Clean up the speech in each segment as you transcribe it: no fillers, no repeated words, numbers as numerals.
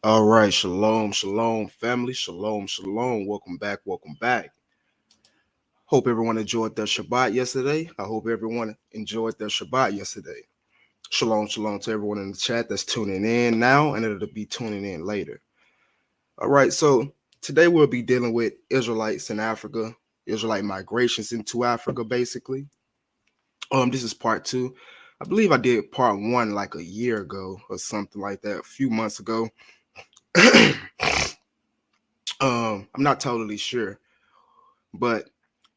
All right, shalom, shalom, family, shalom, shalom. Welcome back, welcome back. Hope everyone enjoyed their Shabbat yesterday. I hope everyone enjoyed their Shabbat yesterday. Shalom, shalom to everyone in the chat that's tuning in now and it'll be tuning in later. All right, so today we'll be dealing with Israelites in Africa, Israelite migrations into Africa, basically. This is part two. I believe I did part one like a year ago or something like that, a few months ago. I'm not totally sure, but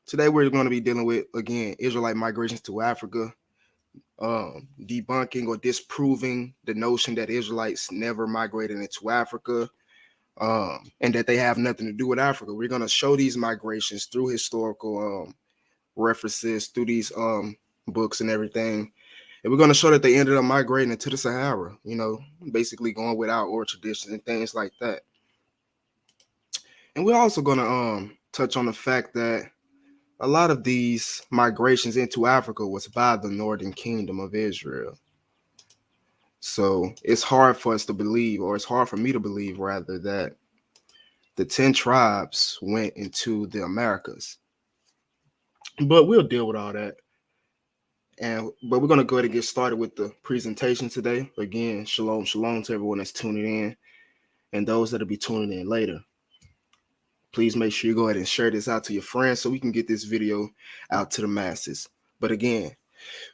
today we're going to be dealing with again Israelite migrations to Africa, debunking or disproving the notion that Israelites never migrated into Africa, and that they have nothing to do with Africa. We're going to show these migrations through historical references, through these books and everything. And we're going to show that they ended up migrating into the Sahara, basically going without oral traditions and things like that. And we're also going to touch on the fact that a lot of these migrations into Africa was by the Northern Kingdom of Israel. So it's hard for us to believe, or it's hard for me to believe, rather, that the 10 tribes went into the Americas. But we'll deal with all that. But we're going to go ahead and get started with the presentation today. Again, shalom, shalom to everyone that's tuning in and those that'll be tuning in later. Please make sure you go ahead and share this out to your friends so we can get this video out to the masses. But again,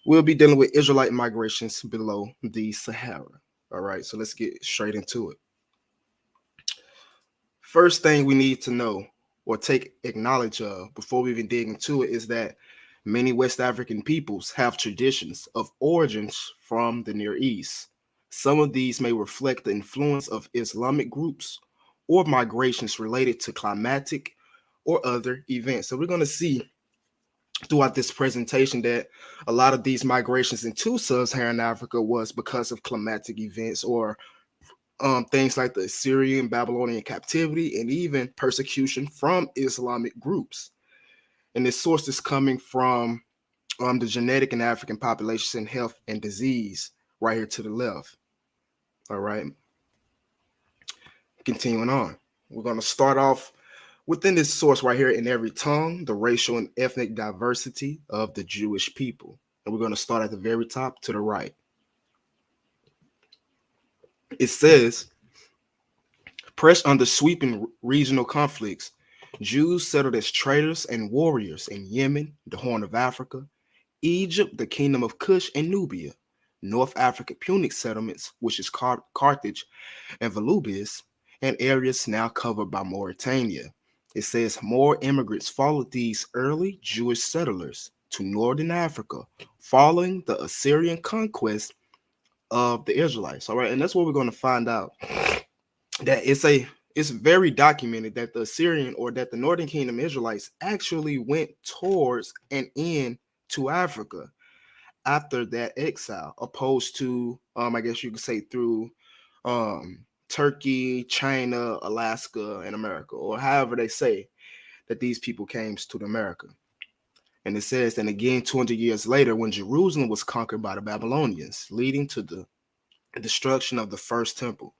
we'll be dealing with Israelite migrations below the Sahara. All right, so let's get straight into it. First thing we need to know or take acknowledge of before we even dig into it is that many West African peoples have traditions of origins from the Near East. Some of these may reflect the influence of Islamic groups or migrations related to climatic or other events. So we're going to see throughout this presentation that a lot of these migrations into sub-Saharan Africa was because of climatic events or things like the Assyrian, Babylonian captivity, and even persecution from Islamic groups. And this source is coming from the genetic and African populations in health and disease right here to the left. All right. Continuing on. We're going to start off within this source right here in every tongue, the racial and ethnic diversity of the Jewish people. And we're going to start at the very top to the right. It says, pressed under sweeping regional conflicts, Jews settled as traders and warriors in Yemen, the Horn of Africa, Egypt, the Kingdom of Cush, and Nubia, North Africa Punic settlements, which is Carthage and Volubilis, and areas now covered by Mauritania. It says more immigrants followed these early Jewish settlers to northern Africa following the Assyrian conquest of the Israelites. All right, and that's what we're going to find out. That it's very documented that the Assyrian or that the Northern Kingdom Israelites actually went towards and in to Africa after that exile, opposed to I guess you could say through Turkey, China, Alaska, and America, or however they say that these people came to America. And it says, and again, 200 years later, when Jerusalem was conquered by the Babylonians, leading to the destruction of the first temple.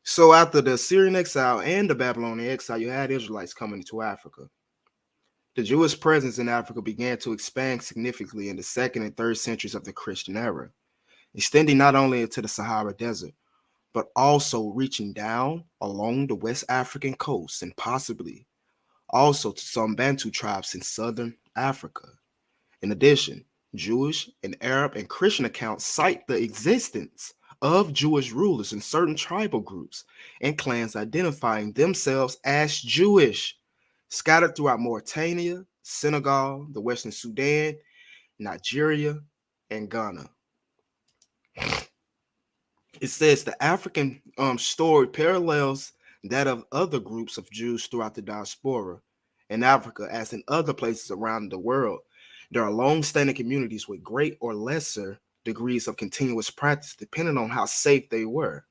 So after the Assyrian exile and the Babylonian exile, you had Israelites coming to Africa. The Jewish presence in Africa began to expand significantly in the second and third centuries of the Christian era, extending not only into the Sahara Desert, but also reaching down along the West African coast and possibly also to some Bantu tribes in southern Africa. In addition, Jewish and Arab and Christian accounts cite the existence of Jewish rulers in certain tribal groups and clans identifying themselves as Jewish, scattered throughout Mauritania, Senegal, the Western Sudan, Nigeria, and Ghana. It says the African story parallels that of other groups of Jews throughout the diaspora in Africa, as in other places around the world. There are long-standing communities with great or lesser degrees of continuous practice, depending on how safe they were.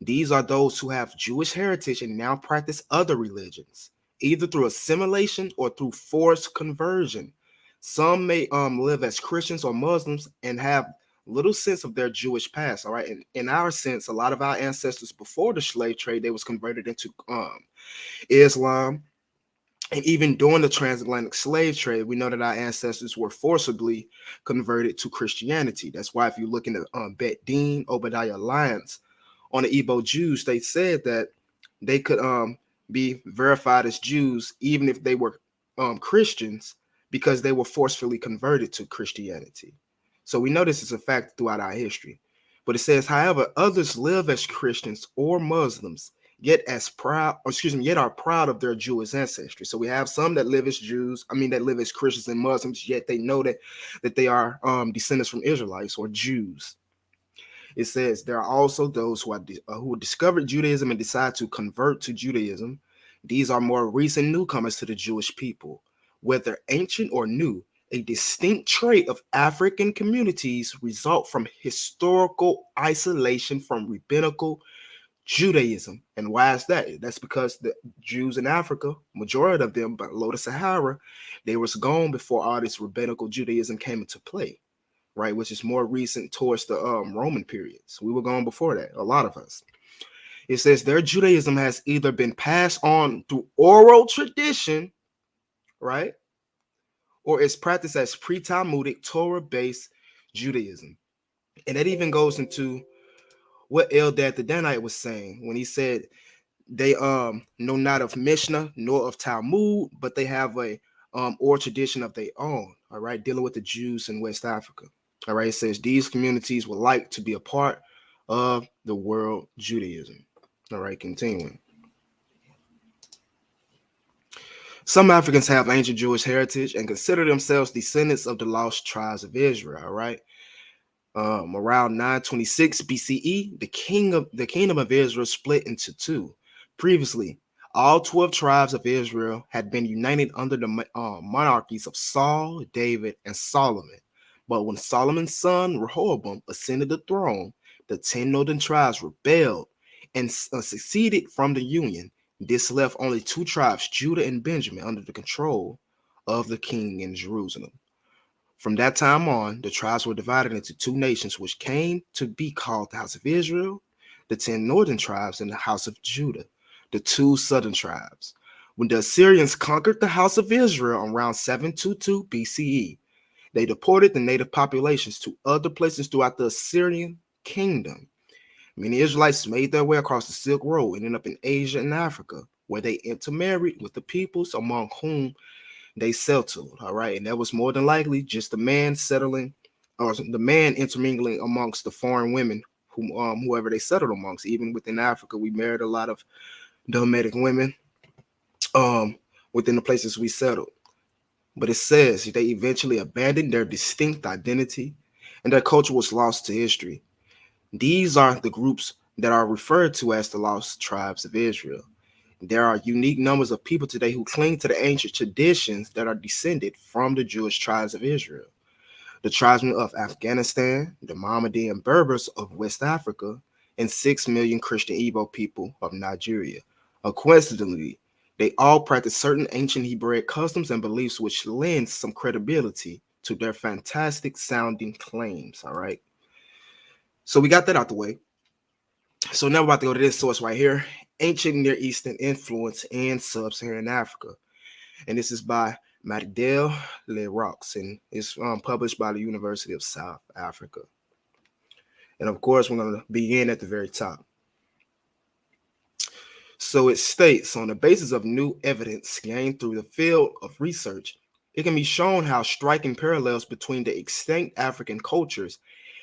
These are those who have Jewish heritage and now practice other religions, either through assimilation or through forced conversion. Some may live as Christians or Muslims and have little sense of their Jewish past. All right, and in our sense, a lot of our ancestors before the slave trade, they was converted into Islam. And even during the transatlantic slave trade, we know that our ancestors were forcibly converted to Christianity. That's why if you look into Bet Din, Obadiah Alliance on the Igbo Jews, they said that they could be verified as Jews even if they were Christians because they were forcefully converted to Christianity. So we know this is a fact throughout our history. But it says, however, others live as Christians or Muslims, yet are proud of their Jewish ancestry. So we have some that live as Jews, that live as Christians and Muslims, yet they know that they are descendants from Israelites or Jews. It says there are also those who discovered Judaism and decide to convert to Judaism. These are more recent newcomers to the Jewish people. Whether ancient or new, a distinct trait of African communities result from historical isolation from rabbinical Judaism. And why is that? That's because the Jews in Africa, majority of them below the Sahara, they was gone before all this rabbinical Judaism came into play, right? Which is more recent towards the Roman periods. We were gone before that, a lot of us. It says their Judaism has either been passed on through oral tradition, right? Or is practiced as pre-Talmudic Torah-based Judaism. And that even goes into what Eldad the Danite was saying when he said they know not of Mishnah nor of Talmud, but they have a oral tradition of their own, all right, dealing with the Jews in West Africa. All right, it says these communities would like to be a part of the world Judaism. All right, continuing. Some Africans have ancient Jewish heritage and consider themselves descendants of the lost tribes of Israel. All right. Around 926 BCE, the kingdom of Israel split into two. Previously, all 12 tribes of Israel had been united under the monarchies of Saul, David, and Solomon. But when Solomon's son Rehoboam ascended the throne, the 10 northern tribes rebelled and seceded from the union. This left only two tribes, Judah and Benjamin, under the control of the king in Jerusalem. From that time on, the tribes were divided into two nations, which came to be called the House of Israel, the 10 northern tribes, and the House of Judah, the two southern tribes. When the Assyrians conquered the House of Israel around 722 BCE, they deported the native populations to other places throughout the Assyrian kingdom. Many Israelites made their way across the Silk Road, ending up in Asia and Africa, where they intermarried with the peoples among whom they settled. All right, and that was more than likely just the man settling, or the man intermingling amongst the foreign women, whoever they settled amongst. Even within Africa, we married a lot of Domitic women within the places we settled. But it says they eventually abandoned their distinct identity, and their culture was lost to history. These are the groups that are referred to as the lost tribes of Israel. There are unique numbers of people today who cling to the ancient traditions that are descended from the Jewish tribes of Israel. The tribesmen of Afghanistan, the Mohammedan Berbers of West Africa, and 6 million Christian Igbo people of Nigeria. Coincidentally, they all practice certain ancient Hebraic customs and beliefs which lend some credibility to their fantastic sounding claims. All right. So we got that out the way. So now we're about to go to this source right here, Ancient Near Eastern Influence in Sub-Saharan Africa. And this is by Magdal Leroux, and it's published by the University of South Africa. And of course, we're going to begin at the very top. So it states, on the basis of new evidence gained through the field of research, it can be shown how striking parallels between the extinct African cultures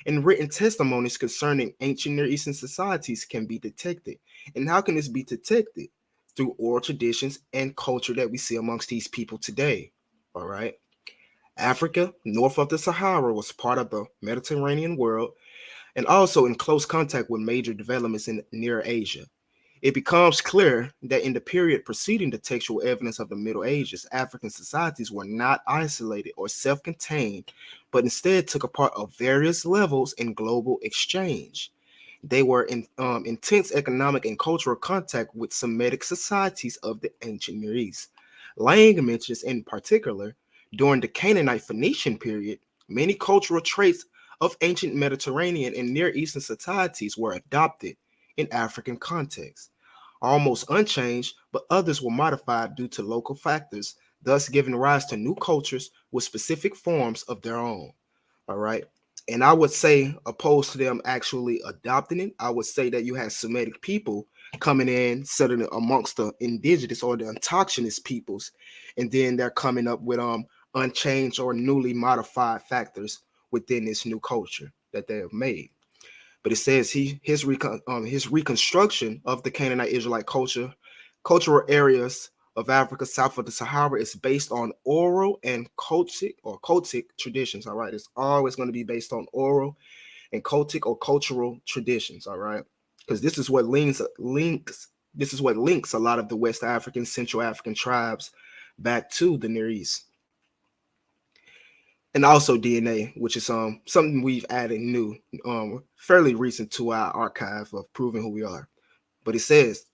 and written testimonies concerning ancient Near Eastern societies can be detected. And how can this be detected? Through oral traditions and culture that we see amongst these people today. All right. Africa, north of the Sahara, was part of the Mediterranean world and also in close contact with major developments in Near Asia. It becomes clear that in the period preceding the textual evidence of the Middle Ages, African societies were not isolated or self-contained, but instead took a part of various levels in global exchange. They were in intense economic and cultural contact with Semitic societies of the ancient Near East. Lang mentions in particular, during the Canaanite Phoenician period, many cultural traits of ancient Mediterranean and Near Eastern societies were adopted in African contexts, almost unchanged, but others were modified due to local factors, thus giving rise to new cultures with specific forms of their own. All right. And I would say, opposed to them actually adopting it, I would say that you had Semitic people coming in, settling amongst the indigenous or the autochthonous peoples, and then they're coming up with unchanged or newly modified factors within this new culture that they have made. But it says his reconstruction of the Canaanite Israelite cultural areas of Africa south of the Sahara is based on oral and cultic traditions. All right, it's always going to be based on oral and cultic or cultural traditions. All right, because this is what links a lot of the West African, Central African tribes back to the Near East. And also DNA, which is something we've added new, fairly recent to our archive of proving who we are. But it says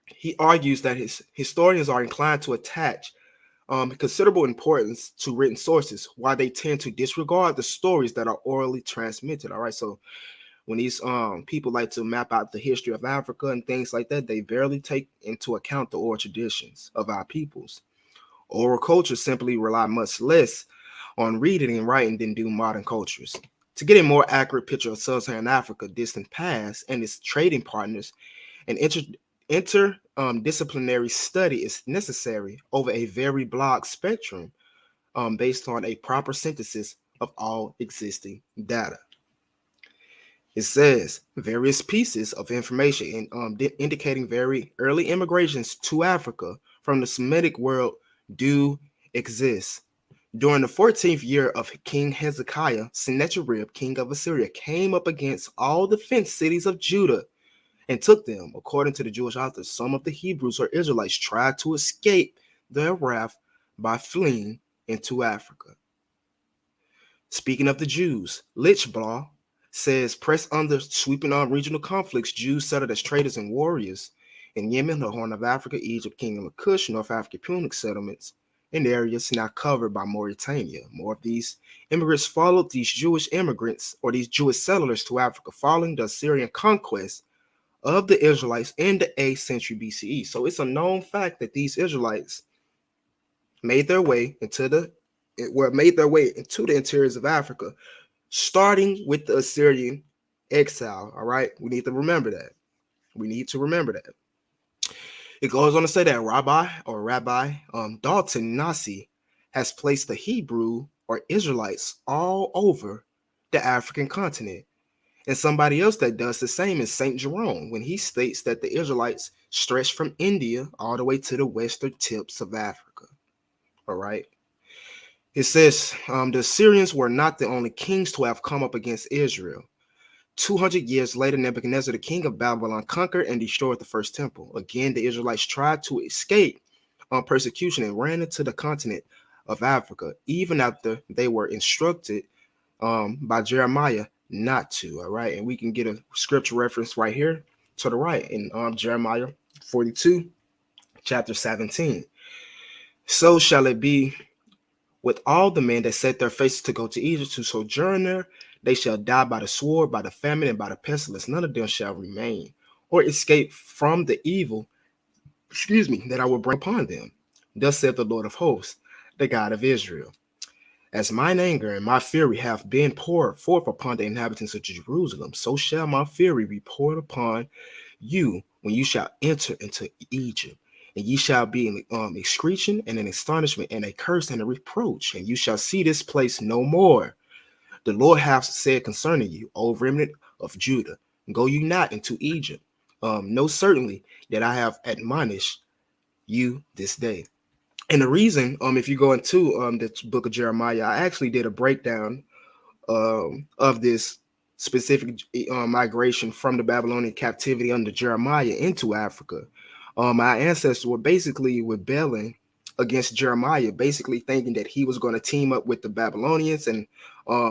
he argues that his historians are inclined to attach considerable importance to written sources, while they tend to disregard the stories that are orally transmitted. All right, so when these people like to map out the history of Africa and things like that, they barely take into account the oral traditions of our peoples. Oral cultures simply rely much less on reading and writing than do modern cultures. To get a more accurate picture of sub-Saharan Africa, distant past, and its trading partners, an interdisciplinary study is necessary over a very broad spectrum based on a proper synthesis of all existing data. It says various pieces of information indicating very early immigrations to Africa from the Semitic world do exist. During the 14th year of King Hezekiah, Sennacherib, king of Assyria, came up against all the fenced cities of Judah and took them. According to the Jewish authors, some of the Hebrews or Israelites tried to escape their wrath by fleeing into Africa. Speaking of the Jews, Lichblaw says, pressed under sweeping on regional conflicts, Jews settled as traders and warriors in Yemen, the Horn of Africa, Egypt, Kingdom of Kush, North African Punic settlements, in areas now covered by Mauritania. More of these immigrants followed these Jewish immigrants or these Jewish settlers to Africa following the Assyrian conquest of the Israelites in the 8th century BCE. So it's a known fact that these Israelites made their way into the interiors of Africa, starting with the Assyrian exile. All right, we need to remember that. It goes on to say that Rabbi Dalton Nasi has placed the Hebrew or Israelites all over the African continent. And somebody else that does the same is St. Jerome, when he states that the Israelites stretch from India all the way to the western tips of Africa. All right. It says the Assyrians were not the only kings to have come up against Israel. 200 years later, Nebuchadnezzar, the king of Babylon, conquered and destroyed the first temple. Again, the Israelites tried to escape persecution and ran into the continent of Africa, even after they were instructed by Jeremiah not to. All right, and we can get a scripture reference right here to the right in Jeremiah 42, chapter 17. So shall it be with all the men that set their faces to go to Egypt to sojourn there. They shall die by the sword, by the famine, and by the pestilence. None of them shall remain or escape from the evil, that I will bring upon them. Thus saith the Lord of hosts, the God of Israel. As mine anger and my fury have been poured forth upon the inhabitants of Jerusalem, so shall my fury be poured upon you when you shall enter into Egypt. And ye shall be in excretion and an astonishment and a curse and a reproach, and you shall see this place no more. The Lord hath said concerning you, O remnant of Judah, go you not into Egypt. Know certainly that I have admonished you this day. And the reason, if you go into the book of Jeremiah, I actually did a breakdown of this specific migration from the Babylonian captivity under Jeremiah into Africa. My ancestors were basically rebelling against Jeremiah, basically thinking that he was going to team up with the Babylonians and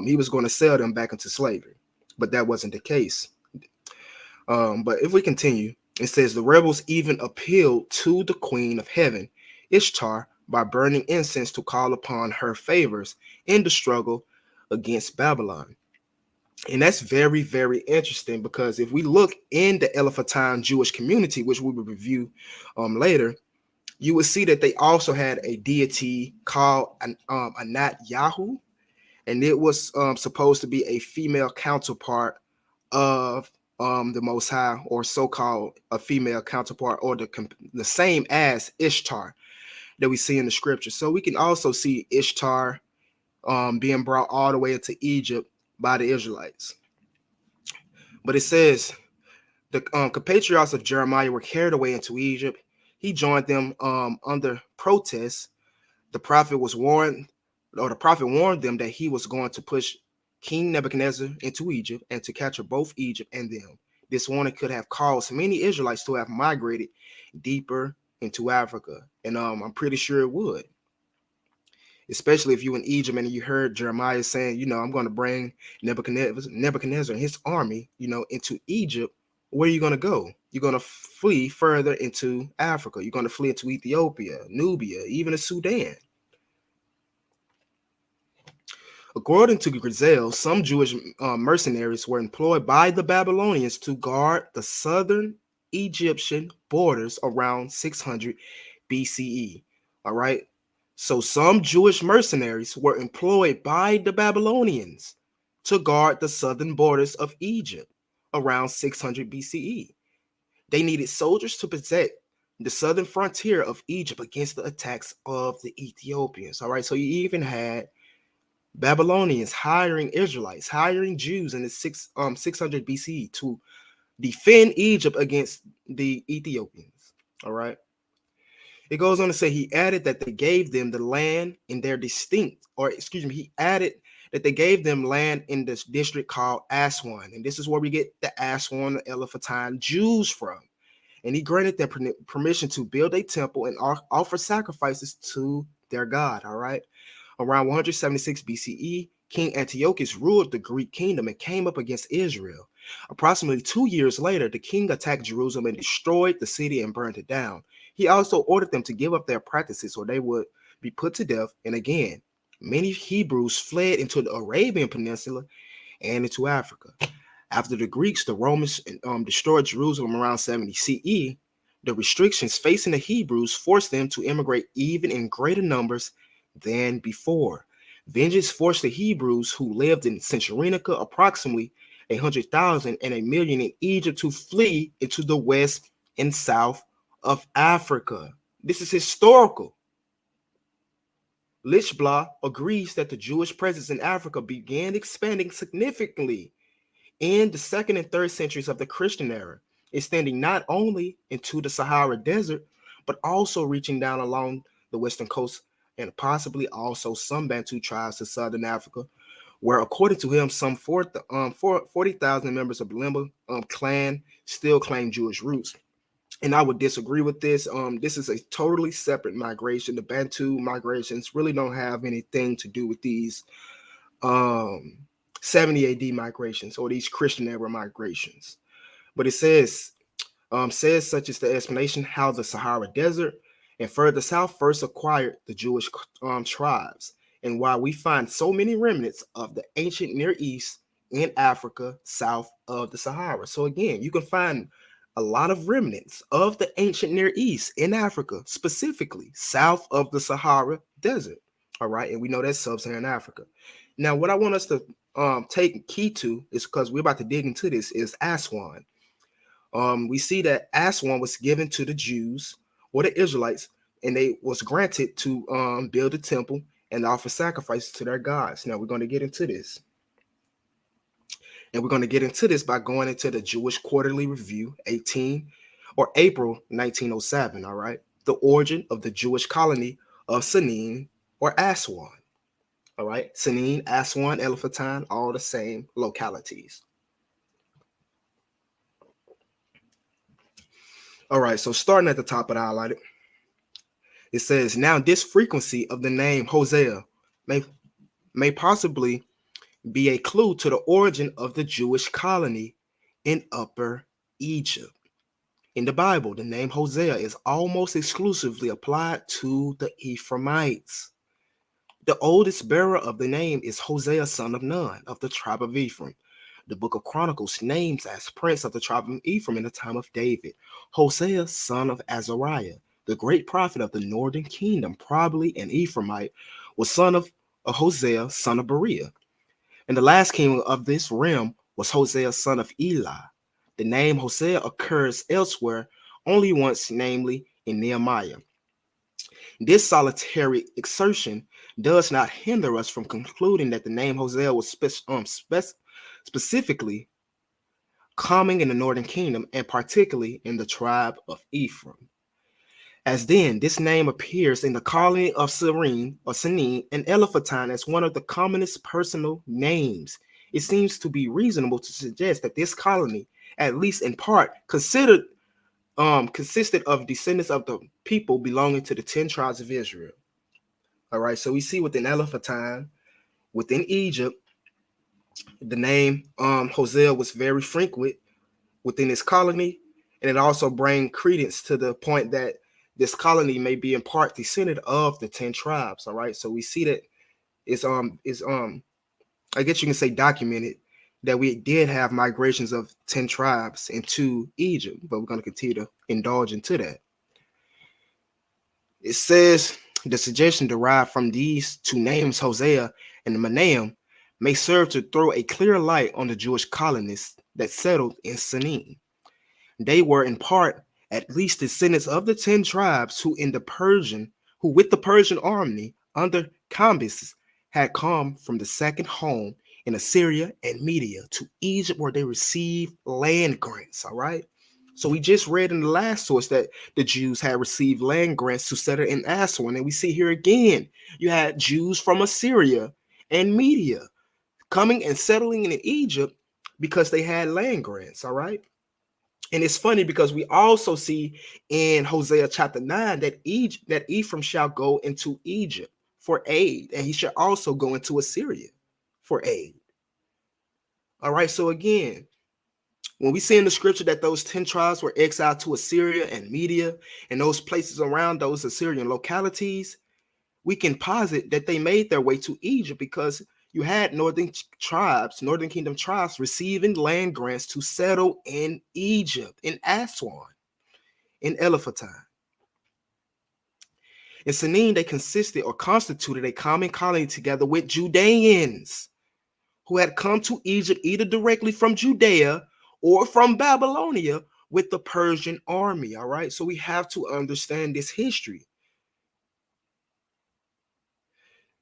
he was going to sell them back into slavery. But that wasn't the case. But if we continue, it says the rebels even appealed to the queen of heaven, Ishtar, by burning incense to call upon her favors in the struggle against Babylon. And that's very, very interesting, because if we look in the Elephantine Jewish community, which we will review later, you would see that they also had a deity called Anat Yahu, and it was supposed to be a female counterpart of the Most High, or so-called a female counterpart, or the same as Ishtar that we see in the scripture. So we can also see Ishtar being brought all the way into Egypt by the Israelites. But it says the compatriots of Jeremiah were carried away into Egypt. He joined them under protest. The prophet warned them that he was going to push King Nebuchadnezzar into Egypt and to capture both Egypt and them. This warning could have caused many Israelites to have migrated deeper into Africa, and I'm pretty sure it would. Especially if you in Egypt and you heard Jeremiah saying, I'm going to bring Nebuchadnezzar and his army, into Egypt. Where are you going to go? You're going to flee further into Africa. You're going to flee into Ethiopia, Nubia, even the Sudan. According to Grizel, some Jewish mercenaries were employed by the Babylonians to guard the southern Egyptian borders around 600 BCE. All right. So some Jewish mercenaries were employed by the Babylonians to guard the southern borders of Egypt around 600 BCE. They needed soldiers to protect the southern frontier of Egypt against the attacks of the Ethiopians. All right. So you even had Babylonians hiring Israelites, hiring Jews in the 600 BCE to defend Egypt against the Ethiopians. All right. It goes on to say he added that they gave them the land in their he added that they gave them land in this district called Aswan. And this is where we get the Aswan, the Elephantine Jews from. And he granted them permission to build a temple and offer sacrifices to their God. All right. Around 176 BCE, King Antiochus ruled the Greek kingdom and came up against Israel. Approximately 2 years later, the king attacked Jerusalem and destroyed the city and burned it down. He also ordered them to give up their practices or they would be put to death. And again, many Hebrews fled into the Arabian Peninsula and into Africa. After the Greeks, the Romans destroyed Jerusalem around 70 CE. The restrictions facing the Hebrews forced them to immigrate even in greater numbers than before. Vengeance forced the Hebrews, who lived in Centurinica, approximately 100,000 and 1 million in Egypt, to flee into the west and south of Africa. This is historical. Lichblah agrees that the Jewish presence in Africa began expanding significantly in the 2nd and 3rd centuries of the Christian era, extending not only into the Sahara Desert, but also reaching down along the western coast and possibly also some Bantu tribes to southern Africa, where, according to him, some 40,000 members of the Limba clan still claim Jewish roots. And I would disagree with this. This is a totally separate migration. The Bantu migrations really don't have anything to do with these 70 AD migrations or these Christian era migrations. But it says such as the explanation how the Sahara Desert and further south first acquired the Jewish tribes, and why we find so many remnants of the ancient Near East in Africa south of the Sahara. So again, you can find a lot of remnants of the ancient Near East in Africa, specifically south of the Sahara Desert. All right, and we know that's sub-Saharan Africa. Now, what I want us to take key to is, because we're about to dig into this, is Aswan. We see that Aswan was given to the Jews or the Israelites, and they was granted to build a temple and offer sacrifices to their gods. Now we're going to get into this. And we're going to get into this by going into the Jewish Quarterly Review, April 1907, all right? The origin of the Jewish colony of Sanin or Aswan, all right? Sanin, Aswan, Elephantine, all the same localities. All right, so starting at the top of the highlighted, it says, now this frequency of the name Hosea may possibly be a clue to the origin of the Jewish colony in Upper Egypt. In the Bible, the name Hosea is almost exclusively applied to the Ephraimites. The oldest bearer of the name is Hosea, son of Nun, of the tribe of Ephraim. The book of Chronicles names as prince of the tribe of Ephraim in the time of David, Hosea, son of Azariah, the great prophet of the northern kingdom, probably an Ephraimite, was son of Hosea, son of Beriah. And the last king of this realm was Hosea, son of Eli. The name Hosea occurs elsewhere only once, namely in Nehemiah. This solitary exertion does not hinder us from concluding that the name Hosea was specifically coming in the northern kingdom and particularly in the tribe of Ephraim. As then, this name appears in the colony of Serene or Senin and Elephantine as one of the commonest personal names. It seems to be reasonable to suggest that this colony, at least in part, consisted of descendants of the people belonging to the 10 tribes of Israel. All right, so we see within Elephantine, within Egypt, the name Hosea was very frequent within this colony, and it also brings credence to the point that this colony may be in part descended of the 10 tribes. All right, so we see that it's I guess you can say documented that we did have migrations of 10 tribes into Egypt, but we're going to continue to indulge into that. It says the suggestion derived from these two names, Hosea and Manaam, may serve to throw a clear light on the Jewish colonists that settled in Sinim. They were in part at least descendants of the 10 tribes who with the Persian army under Cambyses had come from the second home in Assyria and Media to Egypt, where they received land grants. All right. So we just read in the last source that the Jews had received land grants to settle in Aswan. And we see here again, you had Jews from Assyria and Media coming and settling in Egypt because they had land grants. All right. And it's funny because we also see in Hosea chapter 9 that Ephraim shall go into Egypt for aid, and he shall also go into Assyria for aid. All right, so again, when we see in the scripture that those 10 tribes were exiled to Assyria and Media and those places around those Assyrian localities, we can posit that they made their way to Egypt because you had northern kingdom tribes receiving land grants to settle in Egypt, in Aswan, in Elephantine. In Sinim, they constituted a common colony together with Judeans who had come to Egypt either directly from Judea or from Babylonia with the Persian army. All right, so we have to understand this history.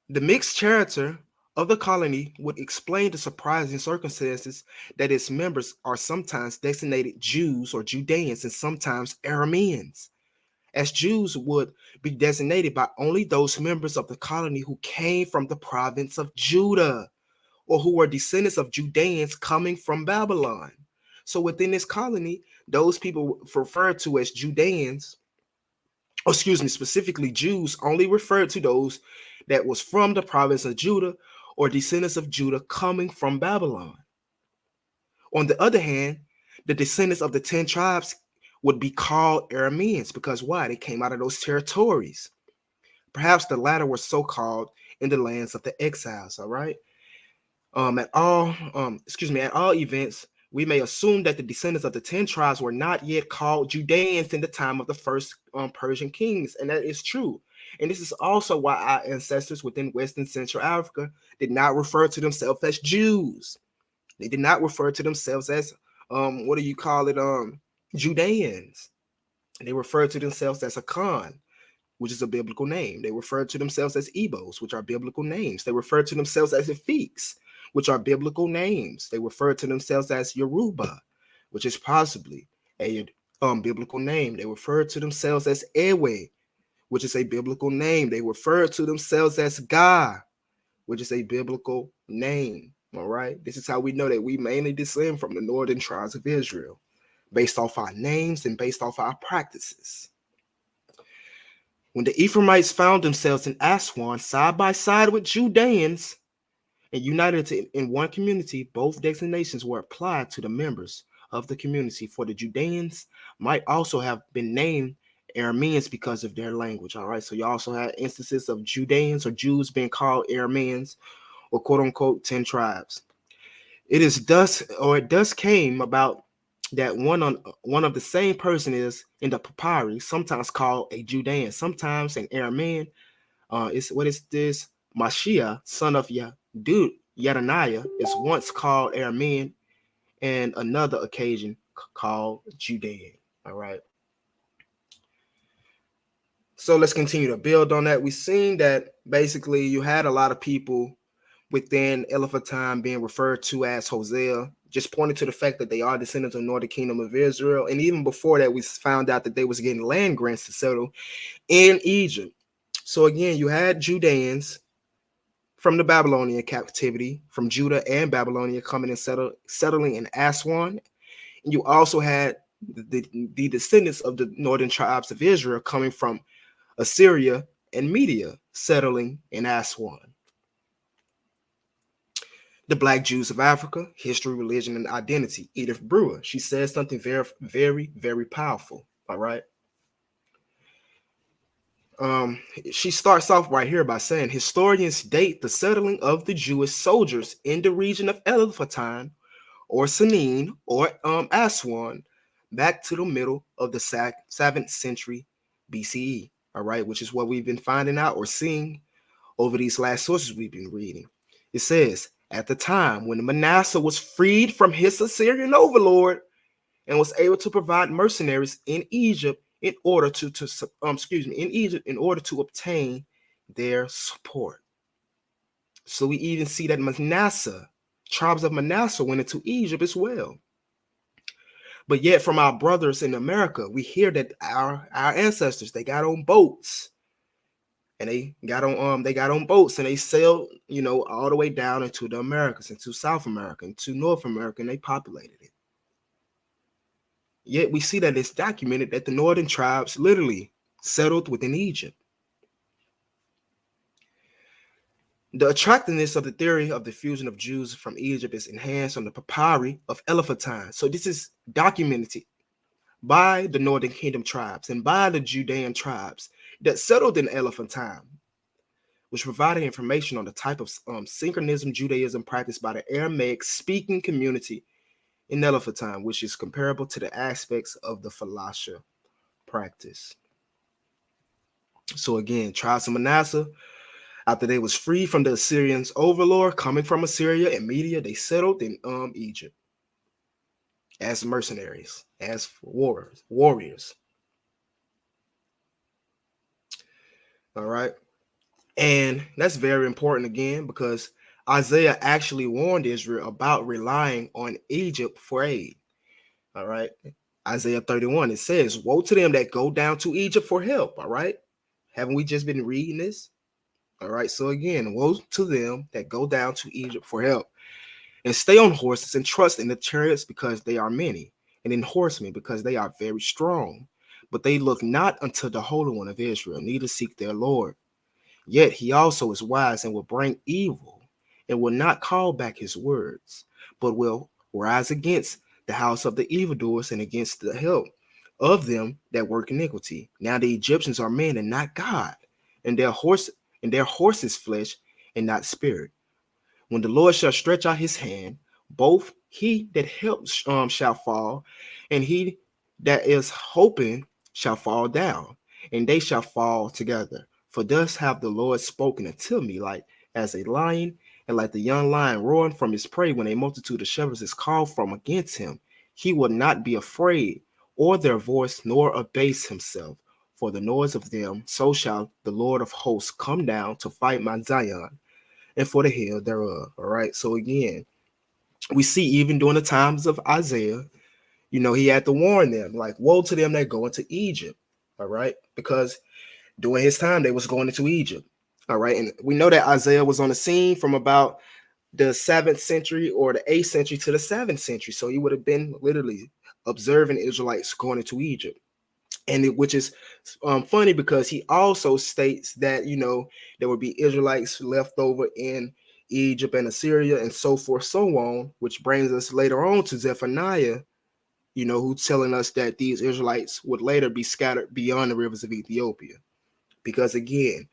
The mixed character of the colony would explain the surprising circumstances that its members are sometimes designated Jews or Judeans and sometimes Arameans, as Jews would be designated by only those members of the colony who came from the province of Judah or who were descendants of Judeans coming from Babylon. So within this colony, those people referred to as Judeans, specifically Jews, only referred to those that was from the province of Judah or descendants of Judah coming from Babylon. On the other hand, the descendants of the 10 tribes would be called Arameans because why? They came out of those territories. Perhaps the latter were so called in the lands of the exiles. All right. At all events, we may assume that the descendants of the 10 tribes were not yet called Judeans in the time of the first Persian kings, and that is true. And this is also why our ancestors within West and Central Africa did not refer to themselves as Jews. They did not refer to themselves as Judeans. They referred to themselves as Akan, which is a biblical name. They referred to themselves as Ebos, which are biblical names. They referred to themselves as Efiks, which are biblical names. They referred to themselves as Yoruba, which is possibly a biblical name. They referred to themselves as Ewe, which is a biblical name. They referred to themselves as Ga, which is a biblical name. All right. This is how we know that we mainly descend from the northern tribes of Israel, based off our names and based off our practices. When the Ephraimites found themselves in Aswan side by side with Judeans and united in one community, both designations were applied to the members of the community. For the Judeans might also have been named Arameans because of their language. All right, so you also had instances of Judeans or Jews being called Arameans or quote unquote 10 tribes. It does came about that one of the same person is in the papyri, sometimes called a Judean, sometimes an Aramean. It's what is this? Mashiach, son of Yadaniah, is once called Aramean, and another occasion called Judean. All right. So let's continue to build on that. We've seen that basically you had a lot of people within Elephantine being referred to as Hosea, just pointing to the fact that they are descendants of the northern kingdom of Israel. And even before that, we found out that they was getting land grants to settle in Egypt. So again, you had Judeans from the Babylonian captivity, from Judah and Babylonia coming and settling in Aswan. And you also had the descendants of the northern tribes of Israel coming from Assyria and Media settling in Aswan. The Black Jews of Africa, History, Religion, and Identity, Edith Brewer. She says something very, very, very powerful. All right. She starts off right here by saying historians date the settling of the Jewish soldiers in the region of Elephantine or Sanin or Aswan back to the middle of the 7th century BCE. All right, which is what we've been finding out or seeing over these last sources we've been reading. It says, at the time when Manasseh was freed from his Assyrian overlord and was able to provide mercenaries in Egypt in order to obtain their support. So we even see that Manasseh, tribes of Manasseh went into Egypt as well. But yet from our brothers in America, we hear that our ancestors, they got on boats. And they got on boats and they sailed, all the way down into the Americas, into South America, into North America, and they populated it. Yet we see that it's documented that the northern tribes literally settled within Egypt. The attractiveness of the theory of the fusion of Jews from Egypt is enhanced on the papyri of Elephantine. So this is documented by the northern kingdom tribes and by the Judean tribes that settled in Elephantine, which provided information on the type of synchronism Judaism practiced by the Aramaic speaking community in Elephantine, which is comparable to the aspects of the Falasha practice. So again, tribes of Manasseh, after they was free from the Assyrians' overlord coming from Assyria and Media, they settled in Egypt as mercenaries, as warriors. All right. And that's very important again because Isaiah actually warned Israel about relying on Egypt for aid. All right. Isaiah 31, it says, woe to them that go down to Egypt for help. All right. Haven't we just been reading this? All right. So again, woe to them that go down to Egypt for help and stay on horses and trust in the chariots because they are many, and in horsemen because they are very strong. But they look not unto the Holy One of Israel, neither seek their Lord. Yet he also is wise and will bring evil and will not call back his words, but will rise against the house of the evildoers and against the help of them that work iniquity. Now the Egyptians are men and not God, and their horses flesh and not spirit. When the Lord shall stretch out his hand, both he that helps shall fall, and he that is hoping shall fall down, and they shall fall together. For thus hath the Lord spoken unto me, like as a lion, and like the young lion roaring from his prey when a multitude of shepherds is called from against him. He will not be afraid, or their voice, nor abase himself. For the noise of them, so shall the Lord of hosts come down to fight Mount Zion, and for the hill thereof. All right. So again, we see even during the times of Isaiah, he had to warn them, like, woe to them that go into Egypt. All right. Because during his time, they was going into Egypt. All right. And we know that Isaiah was on the scene from about the 7th century or the 8th century to the 7th century. So he would have been literally observing Israelites going into Egypt. And which is funny because he also states that, there would be Israelites left over in Egypt and Assyria and so forth, so on, which brings us later on to Zephaniah, who's telling us that these Israelites would later be scattered beyond the rivers of Ethiopia. Because again,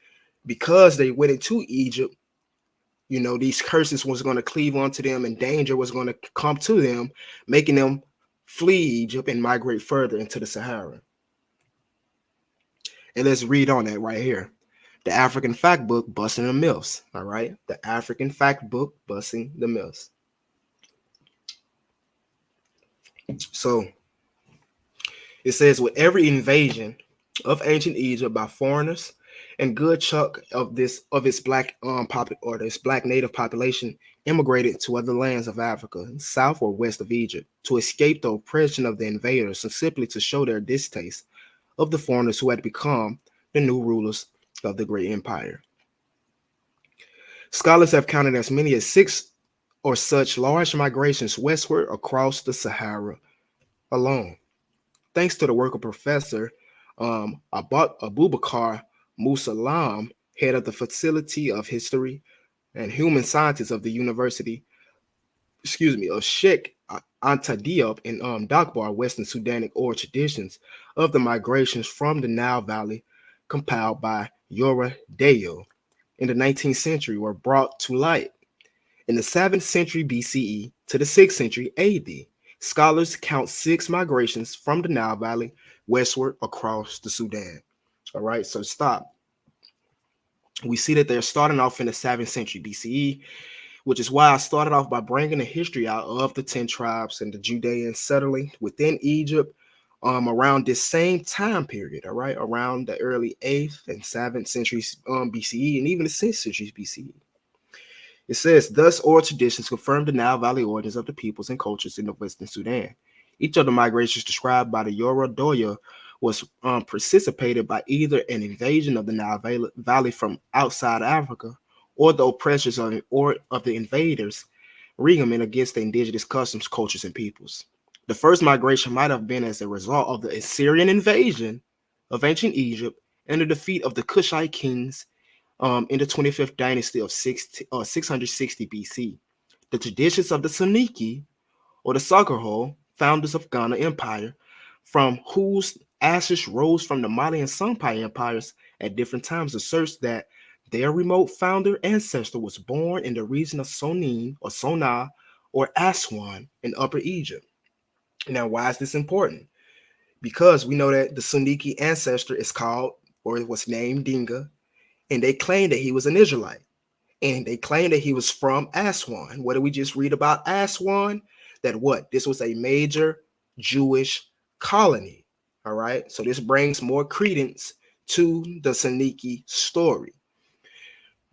because they went into Egypt, These curses was going to cleave onto them and danger was going to come to them, making them flee Egypt and migrate further into the Sahara. And let's read on that right here. The African Fact Book, Busting the Myths. All right. The African Fact Book, Busting the Myths. So it says, with every invasion of ancient Egypt by foreigners, and good chunk of its black this black native population immigrated to other lands of Africa, south or west of Egypt, to escape the oppression of the invaders and simply to show their distaste of the foreigners who had become the new rulers of the great empire. Scholars have counted as many as 6 or such large migrations westward across the Sahara alone. Thanks to the work of Professor Abubakar Musalam, head of the Faculty of History and Human Sciences of the University, of Sheikh Anta Diop in Dakbar, Western Sudanic oral traditions of the migrations from the Nile Valley, compiled by Yora Deo in the 19th century, were brought to light. In the 7th century BCE to the 6th century AD, scholars count 6 migrations from the Nile Valley westward across the Sudan. All right, so stop. We see that they're starting off in the 7th century BCE, which is why I started off by bringing the history out of the 10 tribes and the Judeans settling within Egypt around this same time period, all right, around the early 8th and 7th centuries BCE and even the 6th centuries BCE. It says, thus oral traditions confirm the Nile Valley origins of the peoples and cultures in the Western Sudan. Each of the migrations described by the Yora Doya was precipitated by either an invasion of the Nile Valley from outside Africa or the oppressors of the invaders regimen against the indigenous customs, cultures, and peoples. The first migration might have been as a result of the Assyrian invasion of ancient Egypt and the defeat of the Kushite kings in the 25th dynasty of 660 BC. The traditions of the Sudanic or the Sahara, founders of Ghana Empire, from whose ashes rose from the Mali and Songhai empires at different times, asserts that their remote founder ancestor was born in the region of Sonin or Sona or Aswan in Upper Egypt. Now, why is this important? Because we know that the Sudanic ancestor is called, or it was named, Dinga, and they claim that he was an Israelite. And they claim that he was from Aswan. What did we just read about Aswan? That what? This was a major Jewish colony. All right. So this brings more credence to the Sudanic story.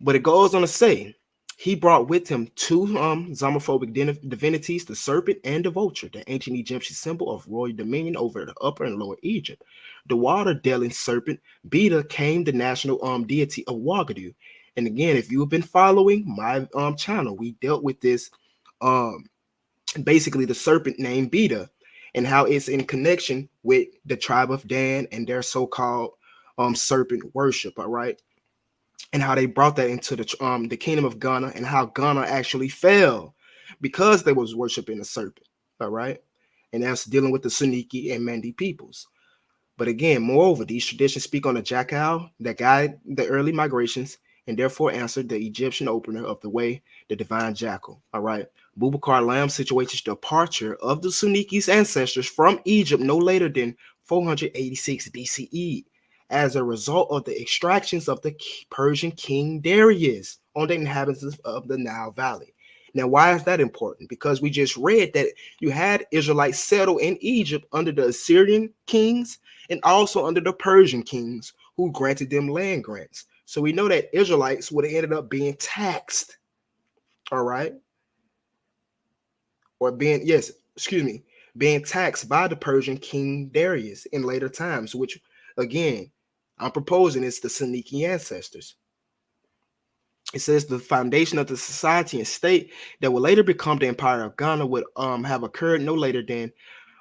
But it goes on to say, he brought with him 2 xenophobic divinities, the serpent and the vulture, the ancient Egyptian symbol of royal dominion over the upper and lower Egypt. The water-dwelling serpent, Beta, came the national deity of Wagadu. And again, if you have been following my channel, we dealt with this, basically the serpent named Beta, and how it's in connection with the tribe of Dan and their so-called serpent worship, all right? And how they brought that into the kingdom of Ghana, and how Ghana actually fell because they was worshiping a serpent, all right? And that's dealing with the Sudanic and Mandi peoples. But again, moreover, these traditions speak on a jackal that guided the early migrations and therefore answered the Egyptian opener of the way, the divine jackal, all right? Bubakar Lam situates the departure of the Sudanic ancestors from Egypt no later than 486 BCE, as a result of the extractions of the Persian king Darius on the inhabitants of the Nile Valley. Now, why is that important? Because we just read that you had Israelites settle in Egypt under the Assyrian kings and also under the Persian kings who granted them land grants. So we know that Israelites would have ended up being taxed, all right? Or being taxed by the Persian king Darius in later times, which, again, I'm proposing it's the Sudanic ancestors. It says the foundation of the society and state that would later become the Empire of Ghana would have occurred no later than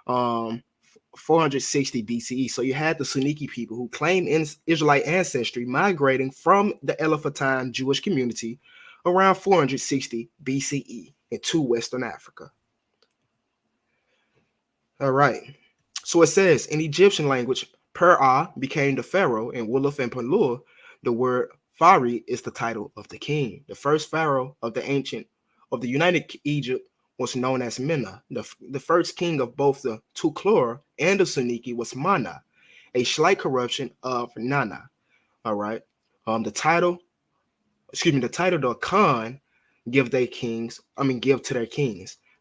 460 BCE. So you had the Sudanic people who claim Israelite ancestry migrating from the Elephantine Jewish community around 460 BCE into Western Africa. All right. So it says in Egyptian language, Per-Ah became the pharaoh, and Wolof and Pelur, the word Pharaoh is the title of the king. The first pharaoh of the United Egypt was known as Mena. The first king of both the Tukulor and the Suniki was Mana, a slight corruption of Nana. All right. The title, the title the Khan give to their kings.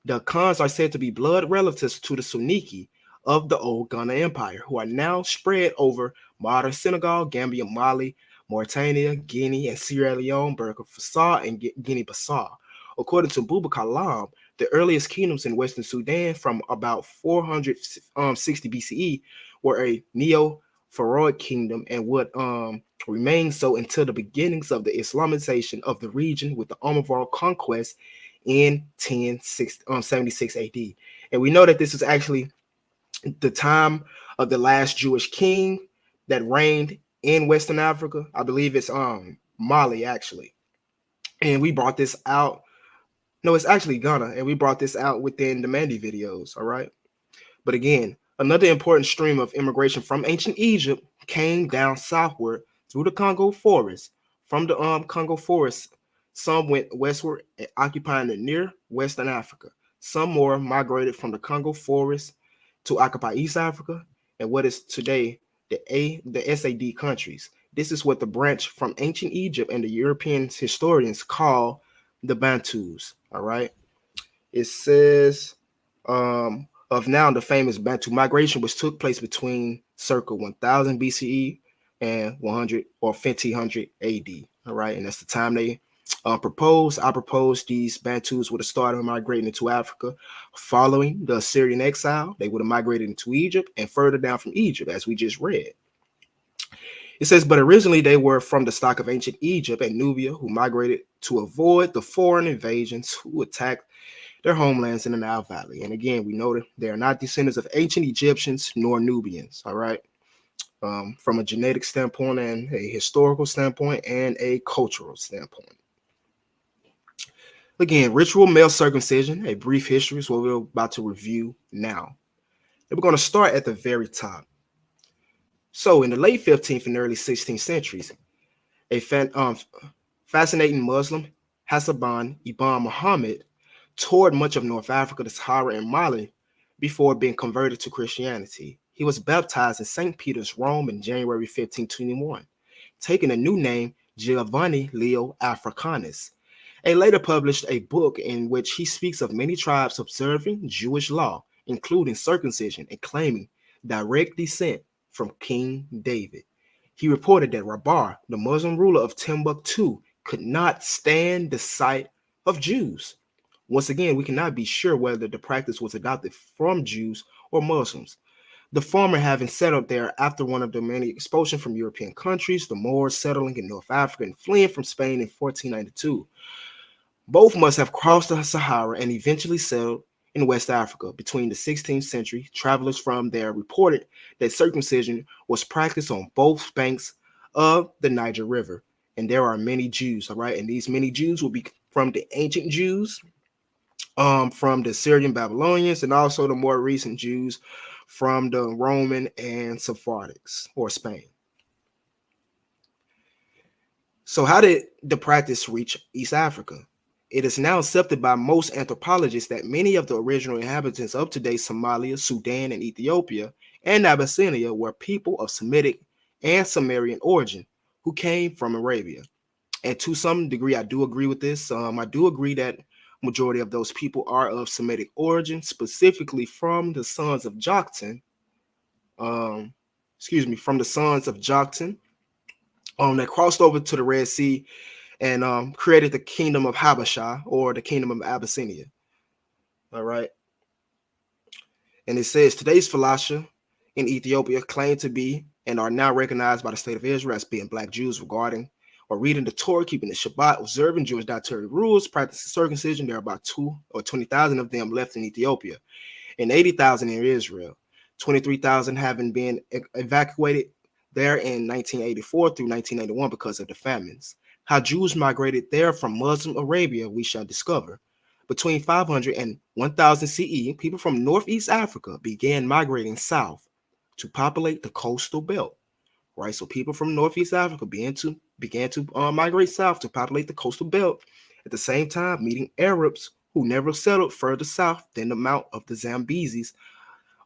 The Khans are said to be blood relatives to the Suniki of the old Ghana Empire, who are now spread over modern Senegal, Gambia, Mali, Mauritania, Guinea, and Sierra Leone, Burkina Faso, and Guinea-Bissau. According to Boubacar Lam, the earliest kingdoms in Western Sudan from about 460 BCE were a neo-Pharaohic kingdom and would remain so until the beginnings of the Islamization of the region with the Almovar conquest in 1076 AD. And we know that this is actually the time of the last Jewish king that reigned in Western Africa. I believe it's Mali actually. And we brought this out. No, it's actually Ghana, and we brought this out within the Mandy videos, all right? But again, another important stream of immigration from ancient Egypt came down southward through the Congo forest. From the Congo forest, some went westward, occupying the near Western Africa. Some more migrated from the Congo forest to occupy East Africa and what is today the SAD countries. This is what the branch from ancient Egypt and the European historians call the Bantus. All right. It says of now the famous Bantu migration, which took place between circa 1000 BCE and 100 or 1500 AD. All right. And that's the time they proposed. I proposed these Bantus would have started migrating into Africa following the Assyrian exile. They would have migrated into Egypt and further down from Egypt, as we just read. It says, but originally they were from the stock of ancient Egypt and Nubia, who migrated to avoid the foreign invasions who attacked their homelands in the Nile Valley. And again, we know that they are not descendants of ancient Egyptians nor Nubians, all right? From a genetic standpoint and a historical standpoint and a cultural standpoint. Again, ritual male circumcision, a brief history is what we're about to review now. And we're going to start at the very top. So in the late 15th and early 16th centuries, a fascinating Muslim, Hassaban ibn Muhammad, toured much of North Africa, the Sahara, and Mali before being converted to Christianity. He was baptized in St. Peter's, Rome in January 1521, taking a new name, Giovanni Leo Africanus. He later published a book in which he speaks of many tribes observing Jewish law, including circumcision, and claiming direct descent from King David. He reported that Rabar, the Muslim ruler of Timbuktu, could not stand the sight of Jews. Once again, we cannot be sure whether the practice was adopted from Jews or Muslims. The former having settled there after one of the many expulsions from European countries, the Moors settling in North Africa and fleeing from Spain in 1492. Both must have crossed the Sahara and eventually settled in West Africa. Between the 16th century, travelers from there reported that circumcision was practiced on both banks of the Niger River. And there are many Jews, all right? And these many Jews will be from the ancient Jews, from the Syrian Babylonians, and also the more recent Jews from the Roman and Sephardics or Spain. So how did the practice reach East Africa? It is now accepted by most anthropologists that many of the original inhabitants of today's Somalia, Sudan, and Ethiopia, and Abyssinia were people of Semitic and Sumerian origin who came from Arabia. And to some degree, I do agree with this. I do agree that majority of those people are of Semitic origin, specifically from the sons of Joktan. From the sons of Joktan that crossed over to the Red Sea and created the kingdom of Habasha, or the kingdom of Abyssinia. All right. And it says today's Falasha in Ethiopia claim to be and are now recognized by the state of Israel as being Black Jews regarding or reading the Torah, keeping the Shabbat, observing Jewish dietary rules, practicing circumcision. There are about 2 or 20,000 of them left in Ethiopia and 80,000 in Israel, 23,000 having been evacuated there in 1984 through 1991 because of the famines. How Jews migrated there from Muslim Arabia, we shall discover. Between 500 and 1000 CE, people from Northeast Africa began migrating south to populate the coastal belt, right? So people from Northeast Africa began to began to migrate south to populate the coastal belt, at the same time meeting Arabs who never settled further south than the mouth of the Zambesis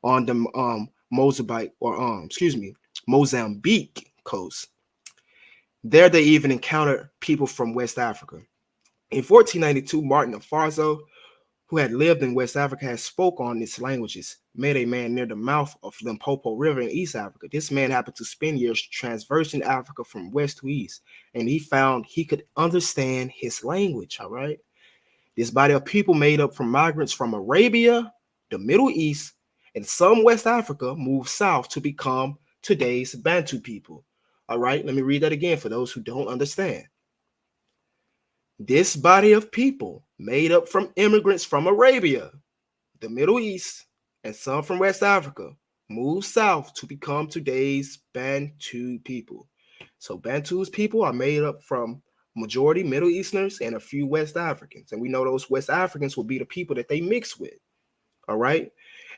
on the Mozambique coast. There they even encountered people from West Africa. In 1492, Martin of Farzo, who had lived in West Africa, had spoke on its languages, met a man near the mouth of Limpopo River in East Africa. This man happened to spend years transversing Africa from west to east, and he found he could understand his language, all right? This body of people made up from migrants from Arabia, the Middle East, and some West Africa moved south to become today's Bantu people. All right, let me read that again for those who don't understand. This body of people made up from immigrants from Arabia, the Middle East, and some from West Africa moved south to become today's Bantu people. So Bantu's people are made up from majority Middle Easterners and a few West Africans. And we know those West Africans will be the people that they mix with. All right.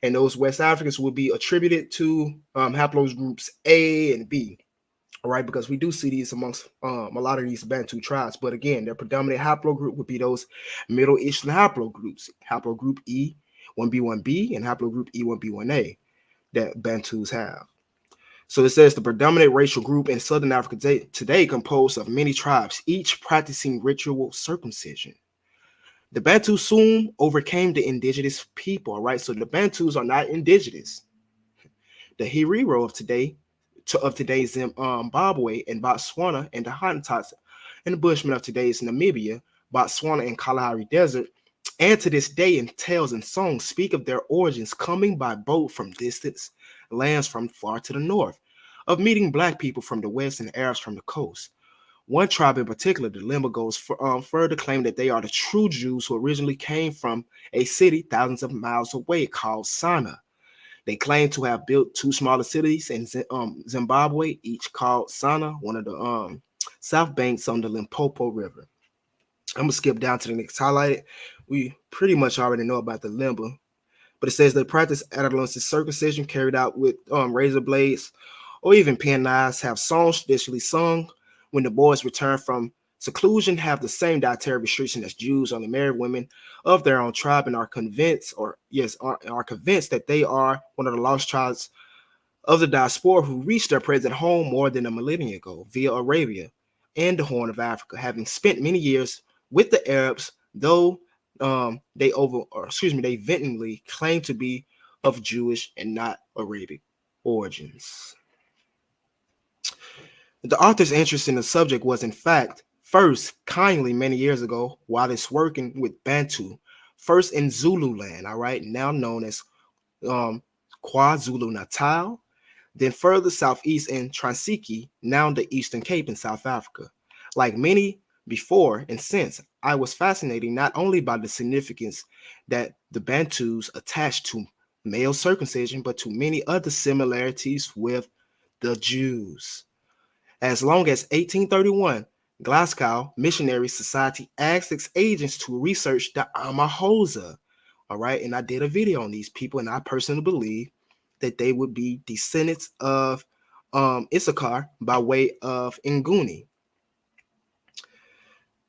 And those West Africans will be attributed to haplogroups A and B. All right, because we do see these amongst a lot of these Bantu tribes. But again, their predominant haplogroup would be those Middle Eastern haplogroups, haplogroup E, 1B, 1B, and haplogroup E1B, 1A that Bantus have. So it says the predominant racial group in Southern Africa today composed of many tribes, each practicing ritual circumcision. The Bantu soon overcame the indigenous people, all right? So the Bantus are not indigenous. The Herero of today's Zimbabwe and Botswana, and the Hottentots and the Bushmen of today's Namibia, Botswana, and Kalahari Desert, and to this day in tales and songs speak of their origins coming by boat from distant lands from far to the north, of meeting black people from the west and Arabs from the coast. One tribe in particular, the Lemba, goes further claim that they are the true Jews who originally came from a city thousands of miles away called Sana. They claim to have built two smaller cities in Zimbabwe, each called Sana, one of the south banks on the Limpopo River. I'm going to skip down to the next highlighted. We pretty much already know about the Lemba, but it says they practice adolescent circumcision carried out with razor blades or even pen knives, have songs traditionally sung when the boys return from seclusion, have the same dietary restriction as Jews on the married women of their own tribe, and are convinced that they are one of the lost tribes of the diaspora who reached their present home more than a millennia ago via Arabia and the Horn of Africa, having spent many years with the Arabs, though they vehemently claim to be of Jewish and not Arabic origins. The author's interest in the subject was, in fact, first kindly many years ago while it's working with Bantu, first in Zululand, all right, now known as KwaZulu-Natal, then further southeast in Transiki, now the Eastern Cape in South Africa. Like many before and since, I was fascinated not only by the significance that the Bantus attached to male circumcision, but to many other similarities with the Jews. As long as 1831, Glasgow Missionary Society asked its agents to research the Amahosa. All right, and I did a video on these people, and I personally believe that they would be descendants of Issachar by way of Nguni.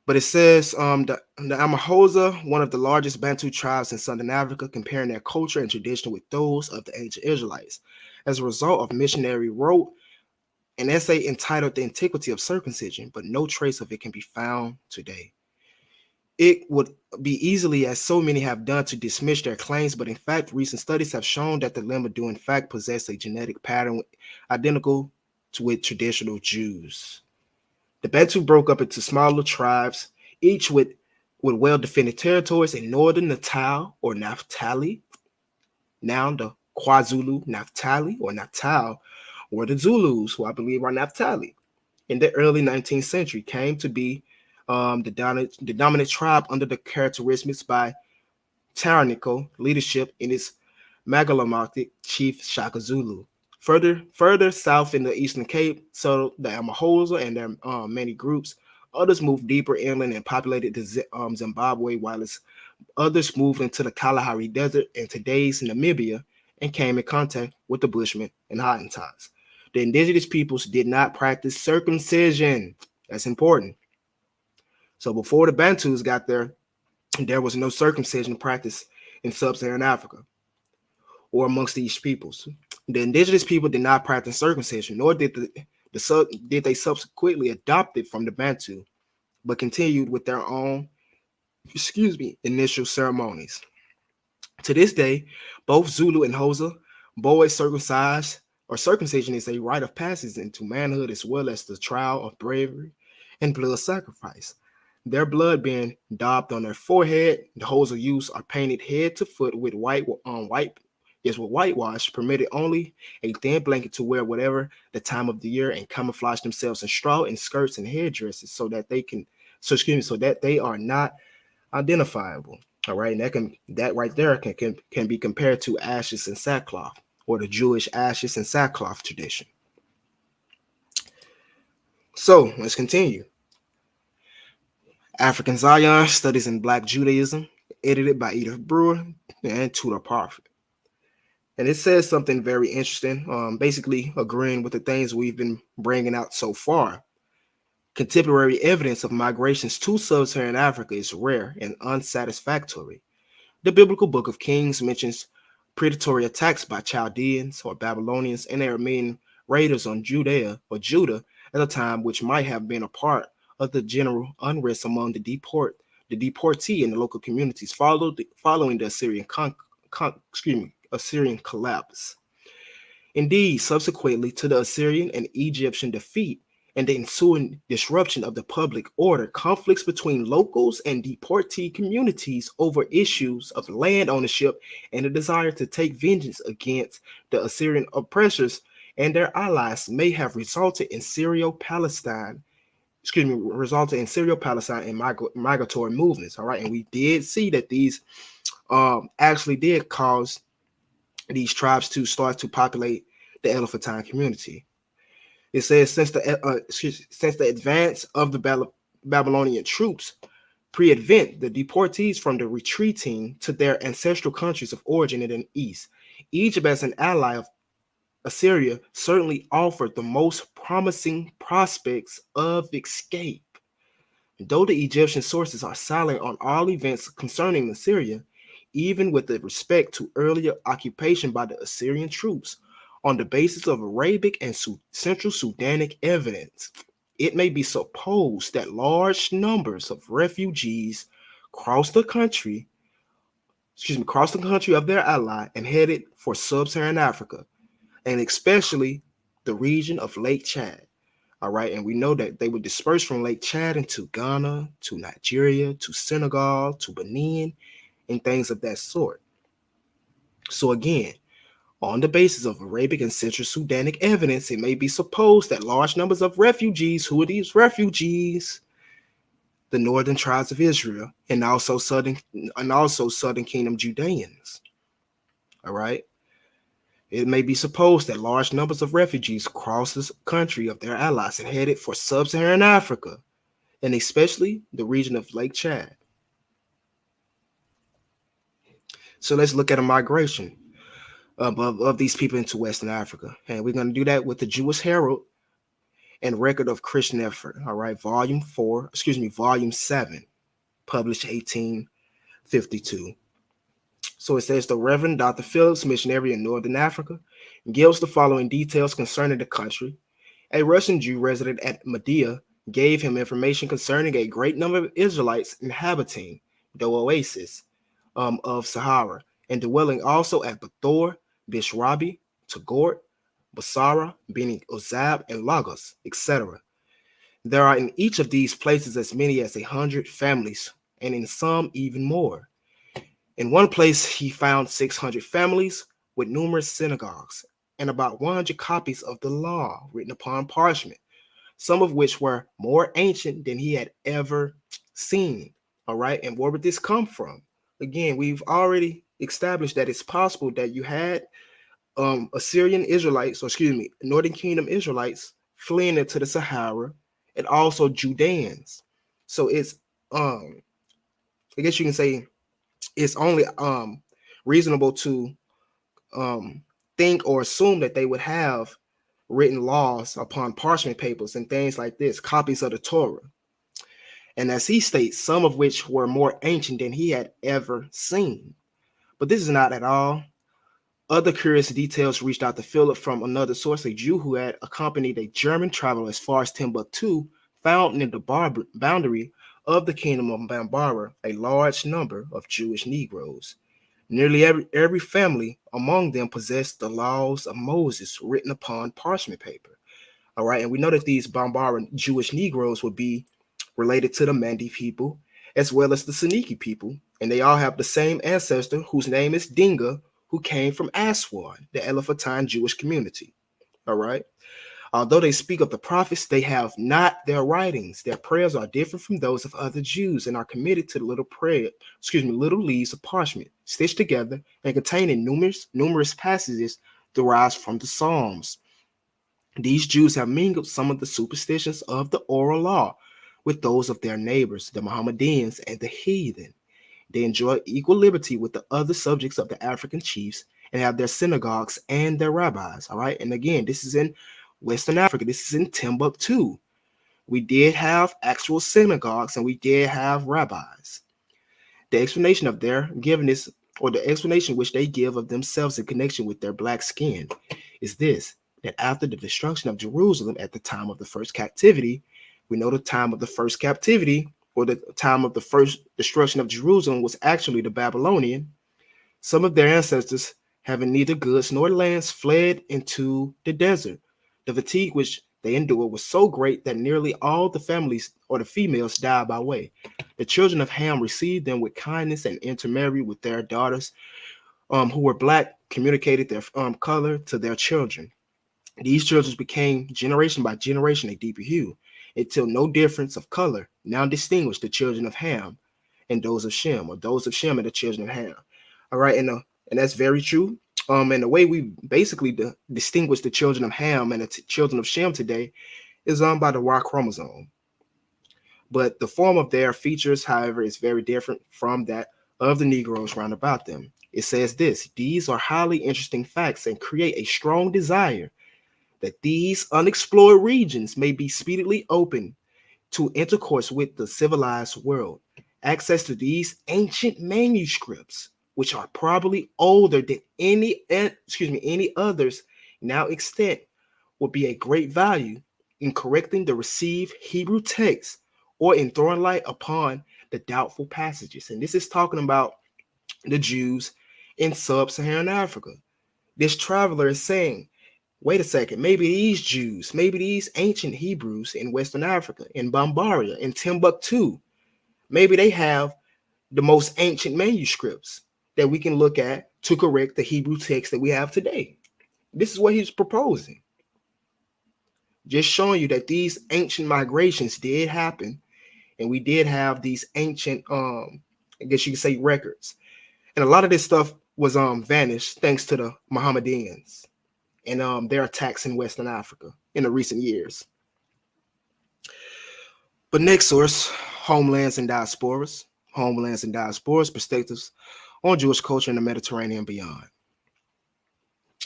But it says the Amahosa, one of the largest Bantu tribes in Southern Africa, comparing their culture and tradition with those of the ancient Israelites. As a result of missionary wrote an essay entitled The Antiquity of Circumcision, but no trace of it can be found today. It would be easily, as so many have done, to dismiss their claims, but in fact, recent studies have shown that the Lemba do in fact possess a genetic pattern identical with traditional Jews. The Bantu broke up into smaller tribes, each with well-defended territories in northern Natal or Naphtali. Now the KwaZulu-Natal or Natal were the Zulus, who I believe are Naphtali. In the early 19th century, came to be the dominant tribe under the characteristics by tyrannical leadership in its megalomatic chief Shaka Zulu. Further south in the Eastern Cape, so the Amahosa and their many groups. Others moved deeper inland and populated the Zimbabwe, while others moved into the Kalahari Desert and today's Namibia and came in contact with the Bushmen and Hottentots. The indigenous peoples did not practice circumcision. That's important. So before the Bantus got there was no circumcision practice in sub-Saharan Africa or amongst these peoples. The indigenous people did not practice circumcision, nor did they subsequently adopt it from the Bantu, but continued with their own, initial ceremonies. To this day, both Zulu and Xhosa, boys circumcised or circumcision is a rite of passage into manhood as well as the trial of bravery and blood sacrifice. Their blood being daubed on their forehead, the Xhosa youths are painted head to foot with whitewash, permitted only a thin blanket to wear whatever the time of the year, and camouflage themselves in straw and skirts and headdresses so that they are not identifiable. All right, and that right there can be compared to ashes and sackcloth, or the Jewish ashes and sackcloth tradition. So let's continue. African Zion, Studies in Black Judaism, edited by Edith Brewer and Tudor Parfit. And it says something very interesting, basically agreeing with the things we've been bringing out so far. Contemporary evidence of migrations to sub-Saharan Africa is rare and unsatisfactory. The biblical book of Kings mentions predatory attacks by Chaldeans or Babylonians and Aramean raiders on Judah at a time which might have been a part of the general unrest among the deportee in the local communities following the Assyrian collapse. Indeed, subsequently to the Assyrian and Egyptian defeat and the ensuing disruption of the public order, conflicts between locals and deportee communities over issues of land ownership and a desire to take vengeance against the Assyrian oppressors and their allies may have resulted in Syro-Palestine and migratory movements. All right, and we did see that these actually did cause these tribes to start to populate the Elephantine community. It says since the advance of the Babylonian troops pre-advent the deportees from the retreating to their ancestral countries of origin in the east, Egypt as an ally of Assyria certainly offered the most promising prospects of escape. Though the Egyptian sources are silent on all events concerning Assyria, even with respect to earlier occupation by the Assyrian troops, on the basis of Arabic and Central Sudanic evidence, it may be supposed that large numbers of refugees crossed the country of their ally and headed for sub-Saharan Africa, and especially the region of Lake Chad. All right, and we know that they would disperse from Lake Chad into Ghana, to Nigeria, to Senegal, to Benin, and things of that sort. So again, on the basis of Arabic and Central Sudanic evidence, it may be supposed that large numbers of refugees, who are these refugees? The northern tribes of Israel, and also southern kingdom Judeans. All right. It may be supposed that large numbers of refugees crossed the country of their allies and headed for sub-Saharan Africa, and especially the region of Lake Chad. So let's look at a migration of these people into Western Africa. And we're going to do that with the Jewish Herald and Record of Christian Effort. All right, volume 7, published 1852. So it says the Reverend Dr. Phillips, missionary in Northern Africa, gives the following details concerning the country. A Russian Jew resident at Mahdia gave him information concerning a great number of Israelites inhabiting the oasis of Sahara and dwelling also at Bathor, Bishrabi, Tagort, Basara, Beni Ozab, and Lagos, etc. There are in each of these places as many as 100 families, and in some even more. In one place, he found 600 families with numerous synagogues and about 100 copies of the law written upon parchment, some of which were more ancient than he had ever seen. All right, and where would this come from? Again, we've already established that it's possible that you had Assyrian Israelites, Northern Kingdom Israelites fleeing into the Sahara, and also Judeans. So it's I guess you can say it's only reasonable to think or assume that they would have written laws upon parchment papers and things like this, copies of the Torah. And as he states, some of which were more ancient than he had ever seen. But this is not at all. Other curious details reached out to Philip from another source. A Jew who had accompanied a German traveler as far as Timbuktu found in the boundary of the kingdom of Bambara a large number of Jewish Negroes. Nearly every family among them possessed the laws of Moses written upon parchment paper. All right, and we know that these Bambara Jewish Negroes would be related to the Mandi people as well as the Sudanic people, and they all have the same ancestor whose name is Dinga, who came from Aswan, the Elephantine Jewish community. All right. Although they speak of the prophets, they have not their writings. Their prayers are different from those of other Jews and are committed to the little leaves of parchment, stitched together and containing numerous passages derived from the Psalms. These Jews have mingled some of the superstitions of the oral law with those of their neighbors, the Mohammedans and the heathen. They enjoy equal liberty with the other subjects of the African chiefs and have their synagogues and their rabbis. All right. And again, this is in Western Africa. This is in Timbuktu. We did have actual synagogues and we did have rabbis. The explanation of their givenness, or the explanation which they give of themselves in connection with their black skin, is this: that after the destruction of Jerusalem at the time of the first captivity, we know the time of the first captivity, or the time of the first destruction of Jerusalem, was actually the Babylonian. Some of their ancestors, having neither goods nor lands, fled into the desert. The fatigue which they endured was so great that nearly all the families or the females died by way. The children of Ham received them with kindness and intermarried with their daughters, who were black, communicated their color to their children. These children became generation by generation a deeper hue, until no difference of color now distinguished the children of Ham and those of Shem, or those of Shem and the children of Ham. All right, and that's very true. And the way we basically distinguish the children of Ham and the children of Shem today is by the Y chromosome. But the form of their features, however, is very different from that of the Negroes round about them. It says this: these are highly interesting facts and create a strong desire that these unexplored regions may be speedily open to intercourse with the civilized world. Access to these ancient manuscripts, which are probably older than any others now extant, would be a great value in correcting the received Hebrew text or in throwing light upon the doubtful passages. And this is talking about the Jews in sub-Saharan Africa. This traveler is saying, wait a second, maybe these Jews, maybe these ancient Hebrews in Western Africa, in Bambaria, in Timbuktu, maybe they have the most ancient manuscripts that we can look at to correct the Hebrew text that we have today. This is what he's proposing. Just showing you that these ancient migrations did happen, and we did have these ancient, I guess you could say, records. And a lot of this stuff was vanished thanks to the Mohammedans and their attacks in Western Africa in the recent years. But next source, Homelands and Diasporas. Homelands and Diasporas, Perspectives on Jewish Culture in the Mediterranean and Beyond.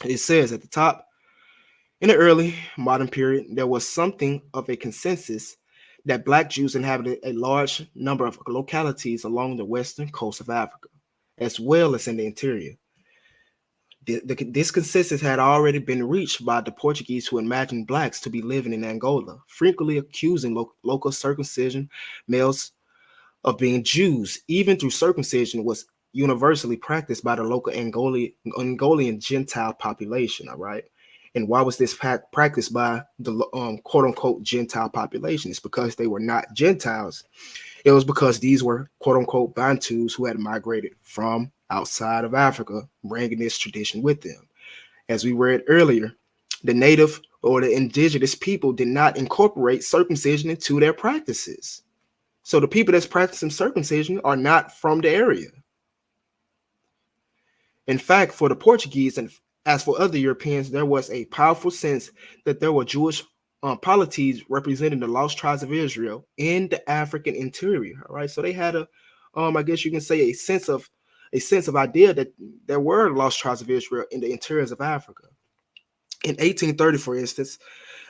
It says at the top, in the early modern period, there was something of a consensus that Black Jews inhabited a large number of localities along the western coast of Africa, as well as in the interior. This consensus had already been reached by the Portuguese, who imagined Blacks to be living in Angola, frequently accusing local circumcision males of being Jews, even through circumcision was universally practiced by the local Angolan Gentile population. All right. And why was this practiced by the quote unquote Gentile population? It's because they were not Gentiles. It was because these were quote unquote Bantus who had migrated from outside of Africa, bringing this tradition with them. As we read earlier, the native or the indigenous people did not incorporate circumcision into their practices. So the people that's practicing circumcision are not from the area. In fact, for the Portuguese and as for other Europeans, there was a powerful sense that there were Jewish polities representing the lost tribes of Israel in the African interior. All right, so they had I guess you can say a sense of idea that there were lost tribes of Israel in the interiors of Africa. In 1830, for instance,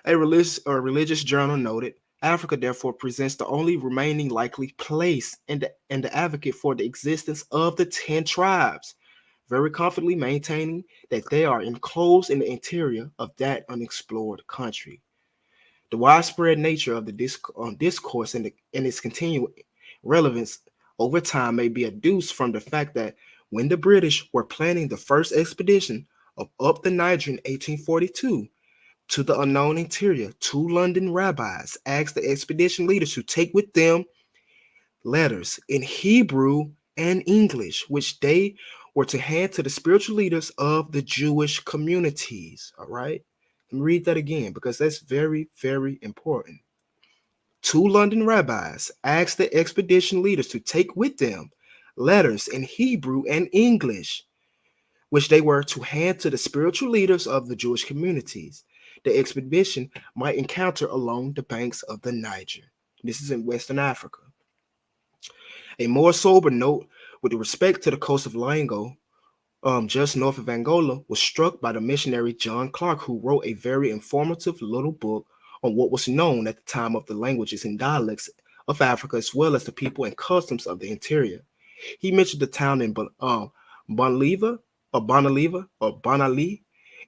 a religious journal noted, Africa therefore presents the only remaining likely place and the advocate for the existence of the 10 tribes, very confidently maintaining that they are enclosed in the interior of that unexplored country. The widespread nature of the discourse and its continuing relevance over time may be adduced from the fact that when the British were planning the first expedition up the Niger in 1842 to the unknown interior, two London rabbis asked the expedition leaders to take with them letters in Hebrew and English, which they were to hand to the spiritual leaders of the Jewish communities. All right. Let me read that again because that's very, very important. Two London rabbis asked the expedition leaders to take with them letters in Hebrew and English, which they were to hand to the spiritual leaders of the Jewish communities the expedition might encounter along the banks of the Niger. This is in Western Africa. A more sober note with respect to the coast of Lango, just north of Angola, was struck by the missionary John Clark, who wrote a very informative little book on what was known at the time of the languages and dialects of Africa, as well as the people and customs of the interior. He mentioned the town in Bonaliva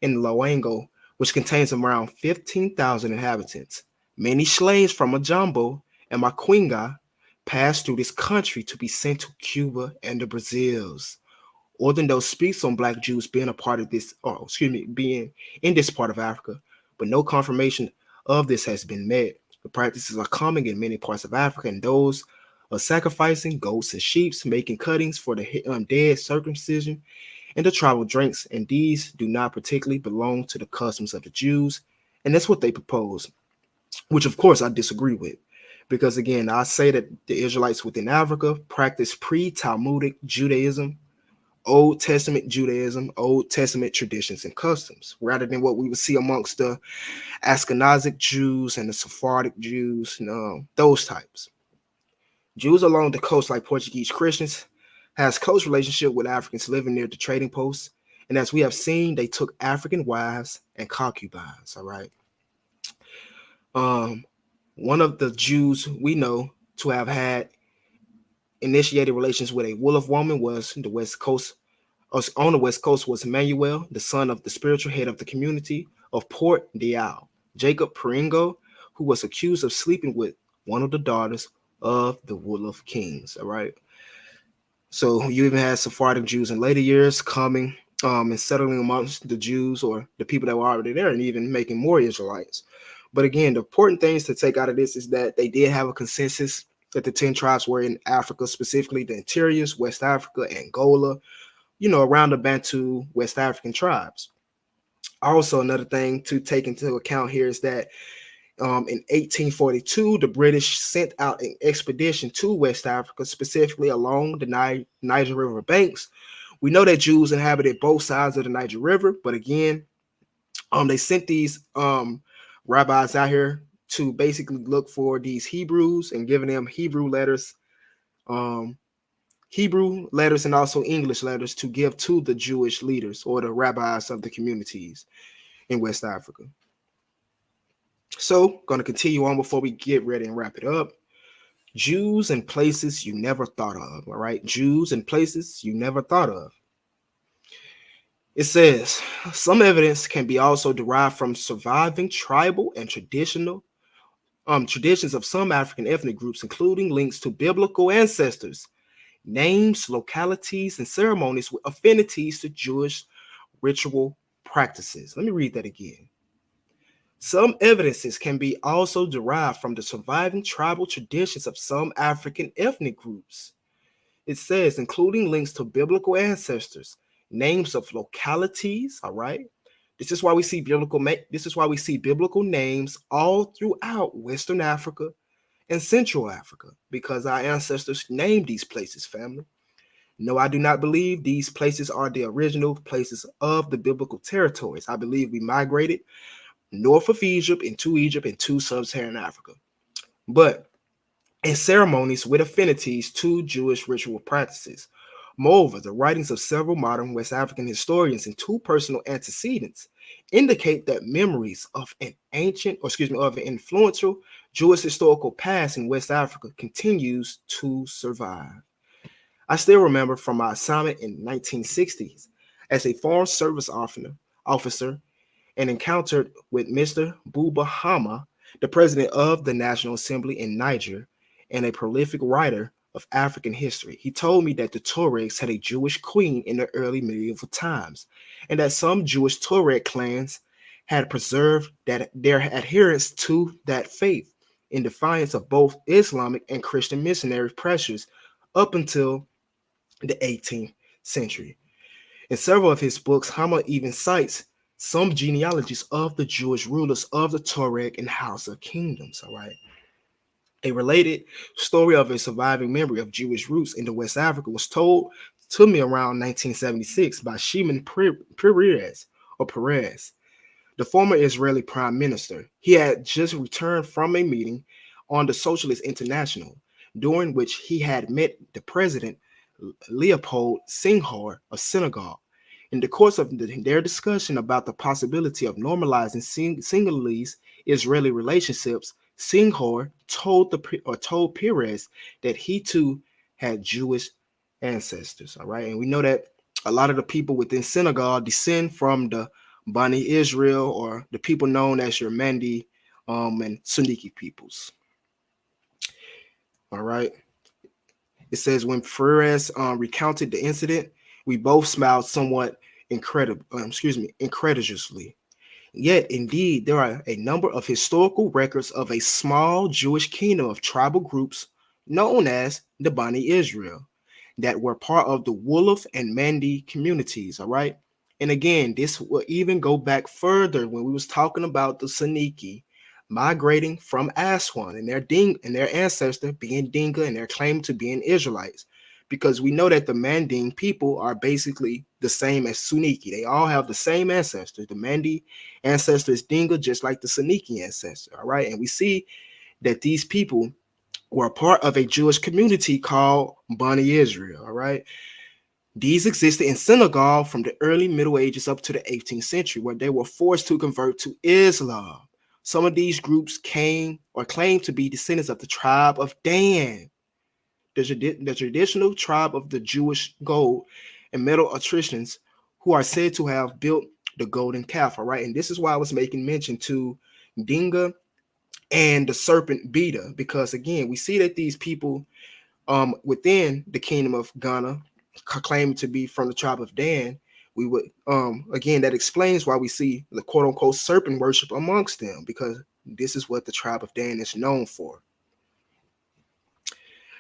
in Loango, which contains around 15,000 inhabitants. Many slaves from Majambo and Maquinga passed through this country to be sent to Cuba and the Brazils. Orlando speaks on Black Jews being a part of this, being in this part of Africa, but no confirmation of this has been made. The practices are common in many parts of Africa, and those of sacrificing goats and sheep, making cuttings for the dead, circumcision, and the tribal drinks, and these do not particularly belong to the customs of the Jews, and that's what they propose, which of course I disagree with. Because again, I say that the Israelites within Africa practice pre-Talmudic Judaism, Old Testament Judaism, Old Testament traditions and customs, rather than what we would see amongst the Ashkenazic Jews and the Sephardic Jews, those types. Jews along the coast, like Portuguese Christians, has close relationship with Africans living near the trading posts, and as we have seen, they took African wives and concubines. All right. One of the Jews we know to have had initiated relations with a Wolof woman was the West Coast. On the West Coast was Emmanuel, the son of the spiritual head of the community of Port Dial, Jacob Peringo, who was accused of sleeping with one of the daughters of the Wolof kings. All right. So you even had Sephardic Jews in later years coming and settling amongst the Jews or the people that were already there and even making more Israelites. But again, the important things to take out of this is that they did have a consensus that the 10 tribes were in Africa, specifically the interiors, West Africa, Angola, around the Bantu West African tribes. Also, another thing to take into account here is that in 1842, the British sent out an expedition to West Africa, specifically along the Niger River banks. We know that Jews inhabited both sides of the Niger River, but again, they sent these rabbis out here to basically look for these Hebrews and giving them Hebrew letters and also English letters to give to the Jewish leaders or the rabbis of the communities in West Africa. So, going to continue on before we get ready and wrap it up. Jews and places you never thought of. All right, Jews and places you never thought of. It says some evidence can be also derived from surviving tribal and traditions of some African ethnic groups, including links to biblical ancestors, names, localities, and ceremonies with affinities to Jewish ritual practices. Let me read that again. Some evidences can be also derived from the surviving tribal traditions of some African ethnic groups. It says, including links to biblical ancestors, names of localities. All right. This is why we see biblical names all throughout Western Africa and Central Africa, because our ancestors named these places, family. No, I do not believe these places are the original places of the biblical territories. I believe we migrated north of Egypt into sub-Saharan Africa. But in ceremonies with affinities to Jewish ritual practices, Moreover, the writings of several modern West African historians and two personal antecedents indicate that memories of an of an influential Jewish historical past in West Africa continues to survive. I still remember from my assignment in 1960s as a Foreign Service officer and encountered with Mr. Buba Hama, the president of the National Assembly in Niger and a prolific writer of African history. He told me that the Tuaregs had a Jewish queen in the early medieval times, and that some Jewish Tuareg clans had preserved their adherence to that faith in defiance of both Islamic and Christian missionary pressures up until the 18th century. In several of his books, Hama even cites some genealogies of the Jewish rulers of the Tuareg and Hausa kingdoms. All right. A related story of a surviving memory of Jewish roots into West Africa was told to me around 1976 by Shimon Peres, the former Israeli prime minister. He had just returned from a meeting on the Socialist International, during which he had met the president Leopold Senghor of Senegal. In the course of their discussion about the possibility of normalizing Senegalese Israeli relationships, Senghor told Perez that he too had Jewish ancestors. All right, and we know that a lot of the people within Senegal descend from the Bani Israel, or the people known as your Mandi and Sudanic peoples. All right. It says when Perez recounted the incident, we both smiled somewhat incredulously. Yet, indeed, there are a number of historical records of a small Jewish kingdom of tribal groups known as the Bani Israel that were part of the Wolof and Mandi communities. All right. And again, this will even go back further when we was talking about the Saniki migrating from Aswan and their ancestor being Dinka and their claim to being Israelites. Because we know that the Manding people are basically the same as Suniki. They all have the same ancestor. The Mandi ancestor is Dinka, just like the Suniki ancestor. All right. And we see that these people were a part of a Jewish community called Bani Israel. All right. These existed in Senegal from the early Middle Ages up to the 18th century, where they were forced to convert to Islam. Some of these groups came or claimed to be descendants of the tribe of Dan, the traditional tribe of the Jewish gold and metal patricians, who are said to have built the golden calf. All right, and this is why I was making mention to Dinga and the serpent Beta, because again, we see that these people within the kingdom of Ghana claiming to be from the tribe of Dan, we would again, that explains why we see the quote unquote serpent worship amongst them, because this is what the tribe of Dan is known for.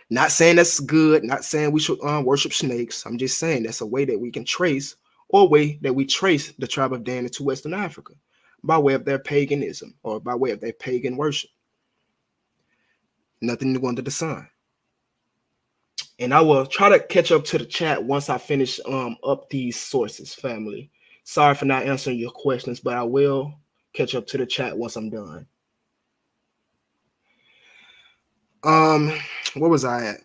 Not saying that's good, not saying we should worship snakes. I'm just saying that's a way that we can trace, or a way that we trace the tribe of Dan into Western Africa by way of their paganism, or by way of their pagan worship. Nothing new under the sun. And I will try to catch up to the chat once I finish up these sources, family. Sorry for not answering your questions, but I will catch up to the chat once I'm done. Where was I at?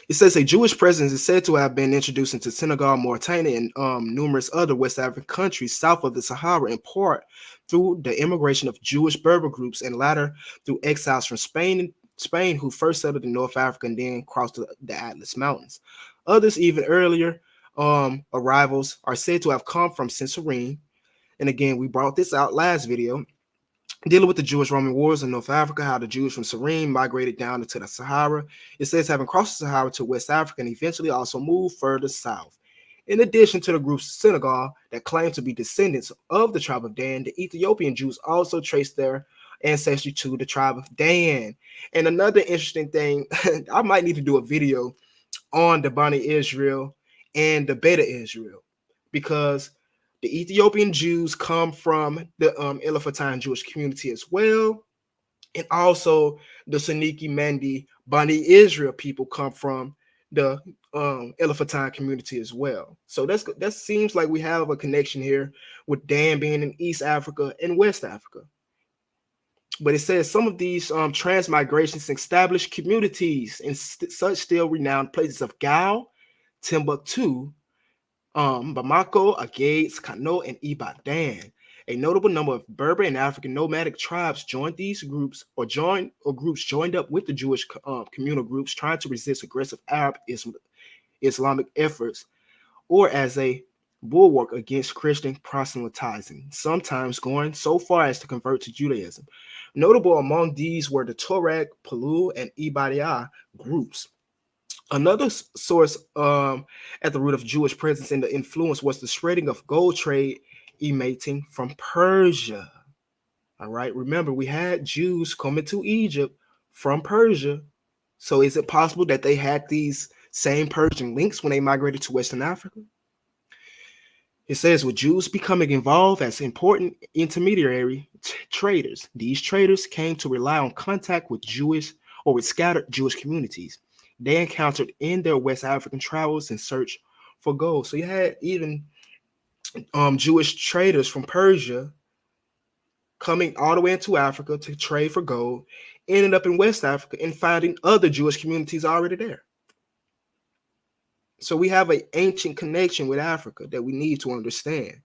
It says a Jewish presence is said to have been introduced into Senegal, Mauritania, and numerous other West African countries south of the Sahara, in part through the immigration of Jewish Berber groups, and latter through exiles from Spain who first settled in North Africa and then crossed the Atlas Mountains. Others, even earlier arrivals, are said to have come from Sincerine. And again, we brought this out last video, dealing with the Jewish-Roman wars in North Africa, how the Jews from Cyrene migrated down into the Sahara. It says having crossed the Sahara to West Africa and eventually also moved further south. In addition to the groups of Senegal that claim to be descendants of the tribe of Dan, the Ethiopian Jews also trace their ancestry to the tribe of Dan. And another interesting thing, I might need to do a video on the Bani Israel and the Beta Israel, because the Ethiopian Jews come from the Elephantine Jewish community as well. And also the Saniki Mandi Bani Israel people come from the Elephantine community as well. So that seems like we have a connection here, with Dan being in East Africa and West Africa. But it says some of these transmigrations established communities in such still renowned places of Gao, Timbuktu, Bamako, Agades, Kano, and Ibadan. A notable number of Berber and African nomadic tribes joined these groups, or groups joined up with the Jewish communal groups trying to resist aggressive Arab Islamic efforts, or as a bulwark against Christian proselytizing, sometimes going so far as to convert to Judaism. Notable among these were the Tuareg, Palu, and Ibadiah groups. Another source at the root of Jewish presence and the influence was the spreading of gold trade emanating from Persia. All right, remember we had Jews coming to Egypt from Persia. So is it possible that they had these same Persian links when they migrated to Western Africa? It says with Jews becoming involved as important intermediary traders, these traders came to rely on contact with Jewish or with scattered Jewish communities they encountered in their West African travels in search for gold. So you had even Jewish traders from Persia coming all the way into Africa to trade for gold, ended up in West Africa and finding other Jewish communities already there. So we have an ancient connection with Africa that we need to understand.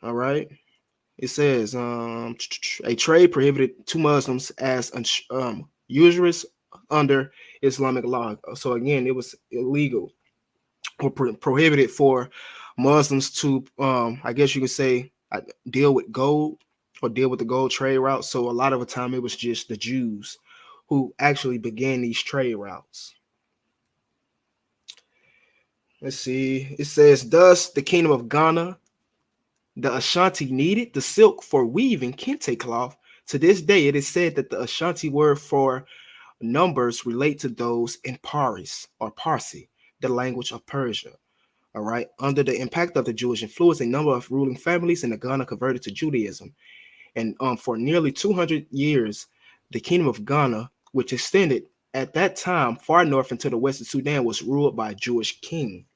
All right. It says a trade prohibited to Muslims as usurious under Islamic law. So again, it was illegal or prohibited for Muslims to, I guess you could say, deal with gold or deal with the gold trade route. So a lot of the time, it was just the Jews who actually began these trade routes. Let's see. It says, thus the kingdom of Ghana, the Ashanti needed the silk for weaving kente cloth. To this day, it is said that the Ashanti word for numbers relate to those in Paris or Parsi, the language of Persia. All right. Under the impact of the Jewish influence, a number of ruling families in the Ghana converted to Judaism. And for nearly 200 years, the kingdom of Ghana, which extended at that time far north into the western Sudan, was ruled by a Jewish king.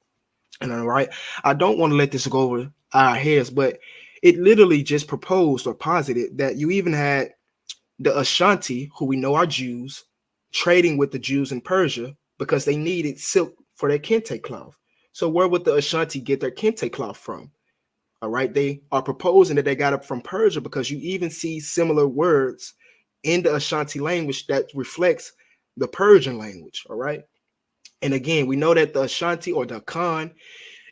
And all right, I don't want to let this go over our heads, but it literally just proposed or posited that you even had the Ashanti, who we know are Jews, trading with the Jews in Persia because they needed silk for their kente cloth. So where would the Ashanti get their kente cloth from? All right, they are proposing that they got it from Persia because you even see similar words in the Ashanti language that reflects the Persian language. All right. And again, we know that the Ashanti or the Khan,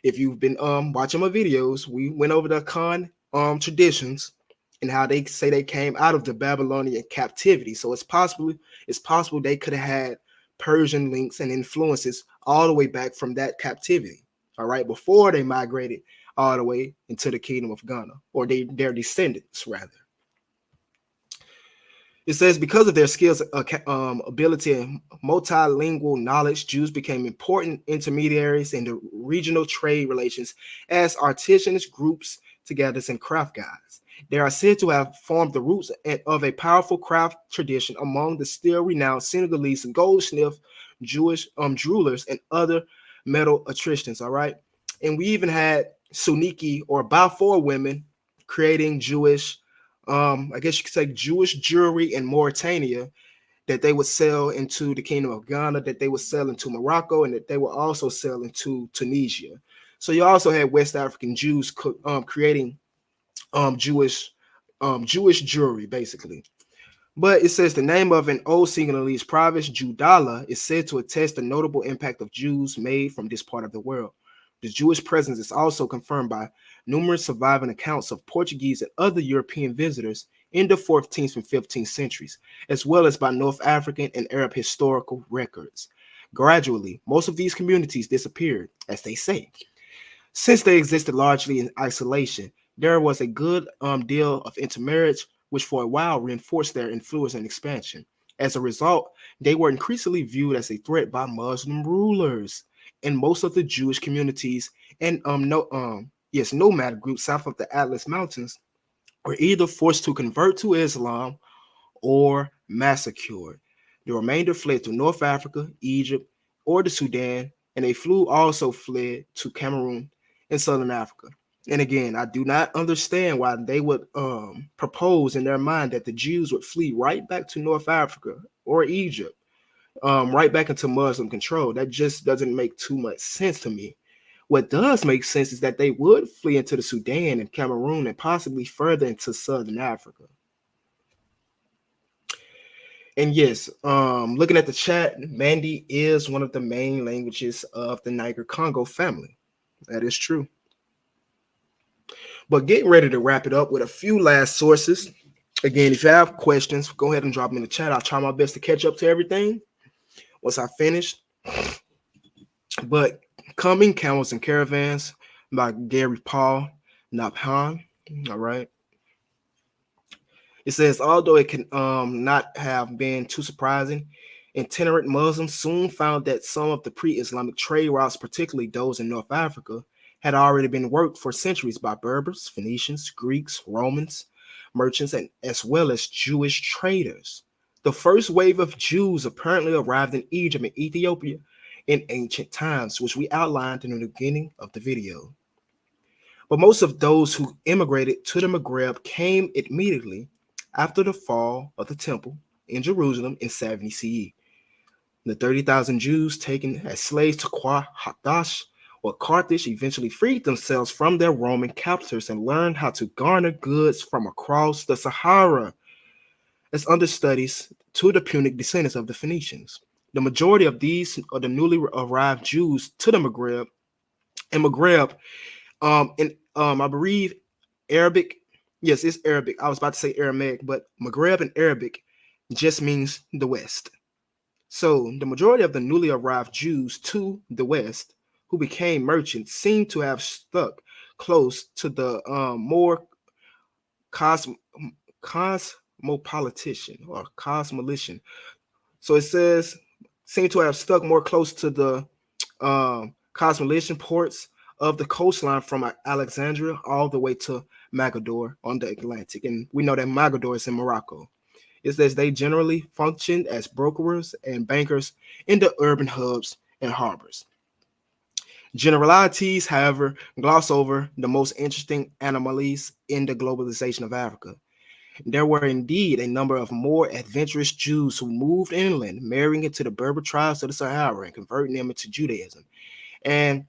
if you've been watching my videos, we went over the Khan traditions and how they say they came out of the Babylonian captivity. So it's possible they could have had Persian links and influences all the way back from that captivity. All right, before they migrated all the way into the kingdom of Ghana, or their descendants rather. It says because of their skills, ability, and multilingual knowledge, Jews became important intermediaries in the regional trade relations as artisans, groups, together, and craft guys. They are said to have formed the roots of a powerful craft tradition among the still renowned Senegalese goldsmith, Jewish jewelers, and other metal artisans. All right, and we even had Suniki or Balfour women creating Jewish, I guess you could say Jewish jewelry in Mauritania that they would sell into the kingdom of Ghana, that they would sell into Morocco, and that they would also sell into Tunisia. So you also had West African Jews creating Jewish jewelry, basically. But it says the name of an old Senegalese province, Judala, is said to attest the notable impact of Jews made from this part of the world. The Jewish presence is also confirmed by numerous surviving accounts of Portuguese and other European visitors in the 14th and 15th centuries, as well as by North African and Arab historical records. Gradually, most of these communities disappeared, as they say. Since they existed largely in isolation, there was a good deal of intermarriage, which for a while reinforced their influence and expansion. As a result, they were increasingly viewed as a threat by Muslim rulers, and most of the Jewish communities and nomad groups south of the Atlas Mountains were either forced to convert to Islam or massacred. The remainder fled to North Africa, Egypt, or the Sudan, and also fled to Cameroon and Southern Africa. And again, I do not understand why they would propose in their mind that the Jews would flee right back to North Africa or Egypt right back into Muslim control. That just doesn't make too much sense to me. What does make sense is that they would flee into the Sudan and Cameroon and possibly further into Southern Africa. And yes, looking at the chat, Mandi is one of the main languages of the Niger-Congo family. That is true. But getting ready to wrap it up with a few last sources. Again, if you have questions, go ahead and drop them in the chat. I'll try my best to catch up to everything once I finish. But Coming Camels and Caravans by Gary Paul Nabhan. All right. It says, although it can not have been too surprising, itinerant Muslims soon found that some of the pre-Islamic trade routes, particularly those in North Africa, had already been worked for centuries by Berbers, Phoenicians, Greeks, Romans, merchants, and as well as Jewish traders. The first wave of Jews apparently arrived in Egypt and Ethiopia in ancient times, which we outlined in the beginning of the video. But most of those who immigrated to the Maghreb came immediately after the fall of the temple in Jerusalem in 70 CE. The 30,000 Jews taken as slaves to Hadash or Carthage eventually freed themselves from their Roman captors and learned how to garner goods from across the Sahara as understudies to the Punic descendants of the Phoenicians. The majority of these are the newly arrived Jews to the Maghreb. And Maghreb, I believe Arabic. Yes, it's Arabic. I was about to say Aramaic, but Maghreb in Arabic just means the West. So the majority of the newly arrived Jews to the West who became merchants seem to have stuck close to the more cosmopolitan or cosmopolitan. So it says seem to have stuck more close to the cosmopolitan ports of the coastline from Alexandria all the way to Mogador on the Atlantic. And we know that Mogador is in Morocco. It says they generally functioned as brokers and bankers in the urban hubs and harbors. Generalities, however, gloss over the most interesting anomalies in the globalization of Africa. There were indeed a number of more adventurous Jews who moved inland, marrying into the Berber tribes of the Sahara and converting them into Judaism. And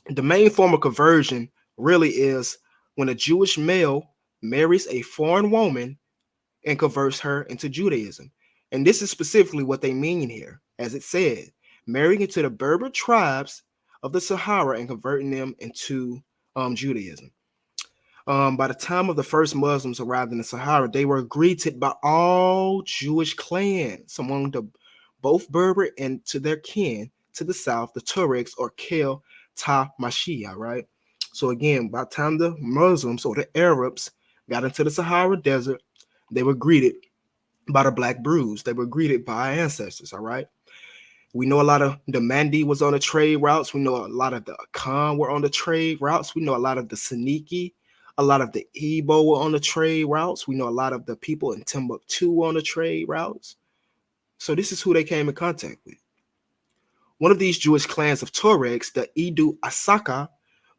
the main form of conversion really is when a Jewish male marries a foreign woman and converts her into Judaism. And this is specifically what they mean here, as it said, marrying into the Berber tribes of the Sahara and converting them into Judaism. By the time of the first Muslims arrived in the Sahara, they were greeted by all Jewish clans among the both Berber and to their kin to the south, the Tuaregs or Kel Ta-Mashia, right? So again, by the time the Muslims or the Arabs got into the Sahara Desert, they were greeted by the Black Brews. They were greeted by our ancestors, all right? We know a lot of the Mandi was on the trade routes. We know a lot of the Akan were on the trade routes. We know a lot of the Saniki, a lot of the Igbo were on the trade routes. We know a lot of the people in Timbuktu were on the trade routes. So this is who they came in contact with. One of these Jewish clans of Tuaregs, the Idu Asaka,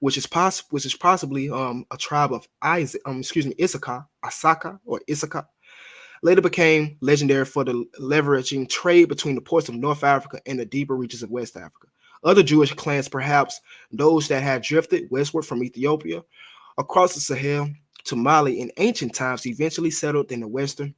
which is possibly a tribe of Issachar, Asaka or Issachar, later became legendary for the leveraging trade between the ports of North Africa and the deeper reaches of West Africa. Other Jewish clans, perhaps those that had drifted westward from Ethiopia across the Sahel to Mali in ancient times, eventually settled in the western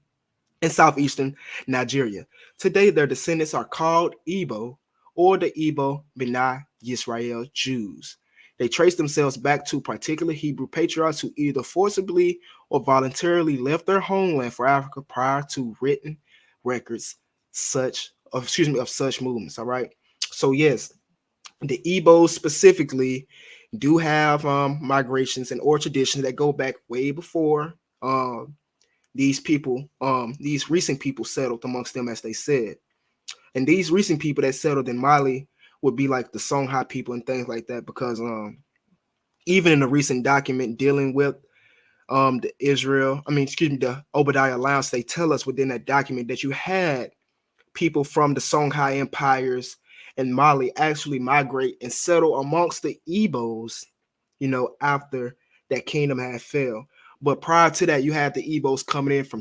and southeastern Nigeria. Today, their descendants are called Igbo or the Igbo B'nai Yisrael Jews. They trace themselves back to particular Hebrew patriarchs who either forcibly or voluntarily left their homeland for Africa prior to written records of such movements. All right. So yes, the Igbos specifically do have migrations and or traditions that go back way before these people, these recent people settled amongst them, as they said. And these recent people that settled in Mali would be like the Songhai people and things like that, because even in a recent document dealing with the Obadiah Alliance, they tell us within that document that you had people from the Songhai empires and Mali actually migrate and settle amongst the Igbos, after that kingdom had fell. But prior to that, you had the Igbos coming in from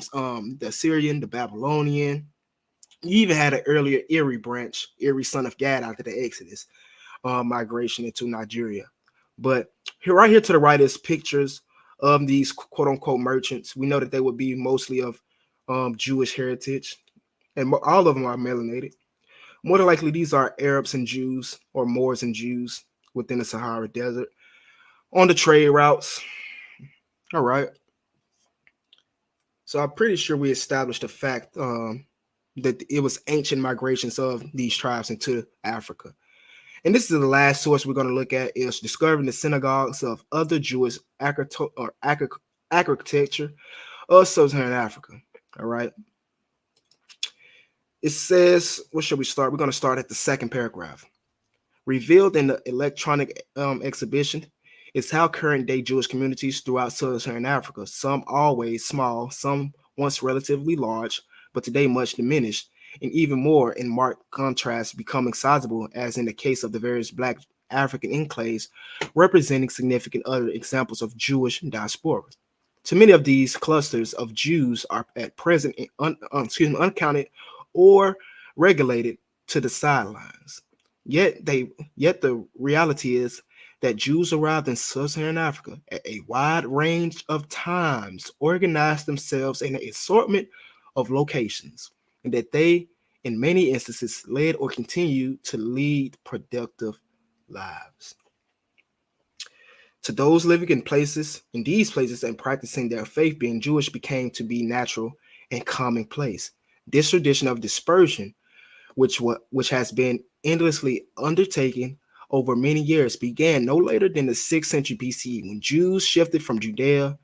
the Assyrian, the Babylonian, You even had an earlier Erie branch, Erie son of Gad, after the Exodus migration into Nigeria. But here, right here to the right, is pictures of these quote unquote merchants. We know that they would be mostly of Jewish heritage, and all of them are melanated. More than likely, these are Arabs and Jews, or Moors and Jews within the Sahara Desert on the trade routes. All right. So I'm pretty sure we established the fact that it was ancient migrations of these tribes into Africa. And this is the last source we're going to look at, is discovering the synagogues of other Jewish architecture of Sub-Saharan Africa. All right. It says, what should we start? We're going to start at the second paragraph. Revealed in the electronic exhibition is how current day Jewish communities throughout Sub-Saharan Africa, some always small, some once relatively large, but today much diminished, and even more in marked contrast, becoming sizable, as in the case of the various Black African enclaves, representing significant other examples of Jewish diaspora. To many of these clusters of Jews are at present uncounted or regulated to the sidelines. Yet the reality is that Jews arrived in Sub-Saharan Africa at a wide range of times, organized themselves in an assortment of locations, and that they, in many instances, led or continued to lead productive lives. To those living in these places and practicing their faith, being Jewish became to be natural and commonplace. This tradition of dispersion, which has been endlessly undertaken over many years, began no later than the 6th century BCE, when Jews shifted from Judea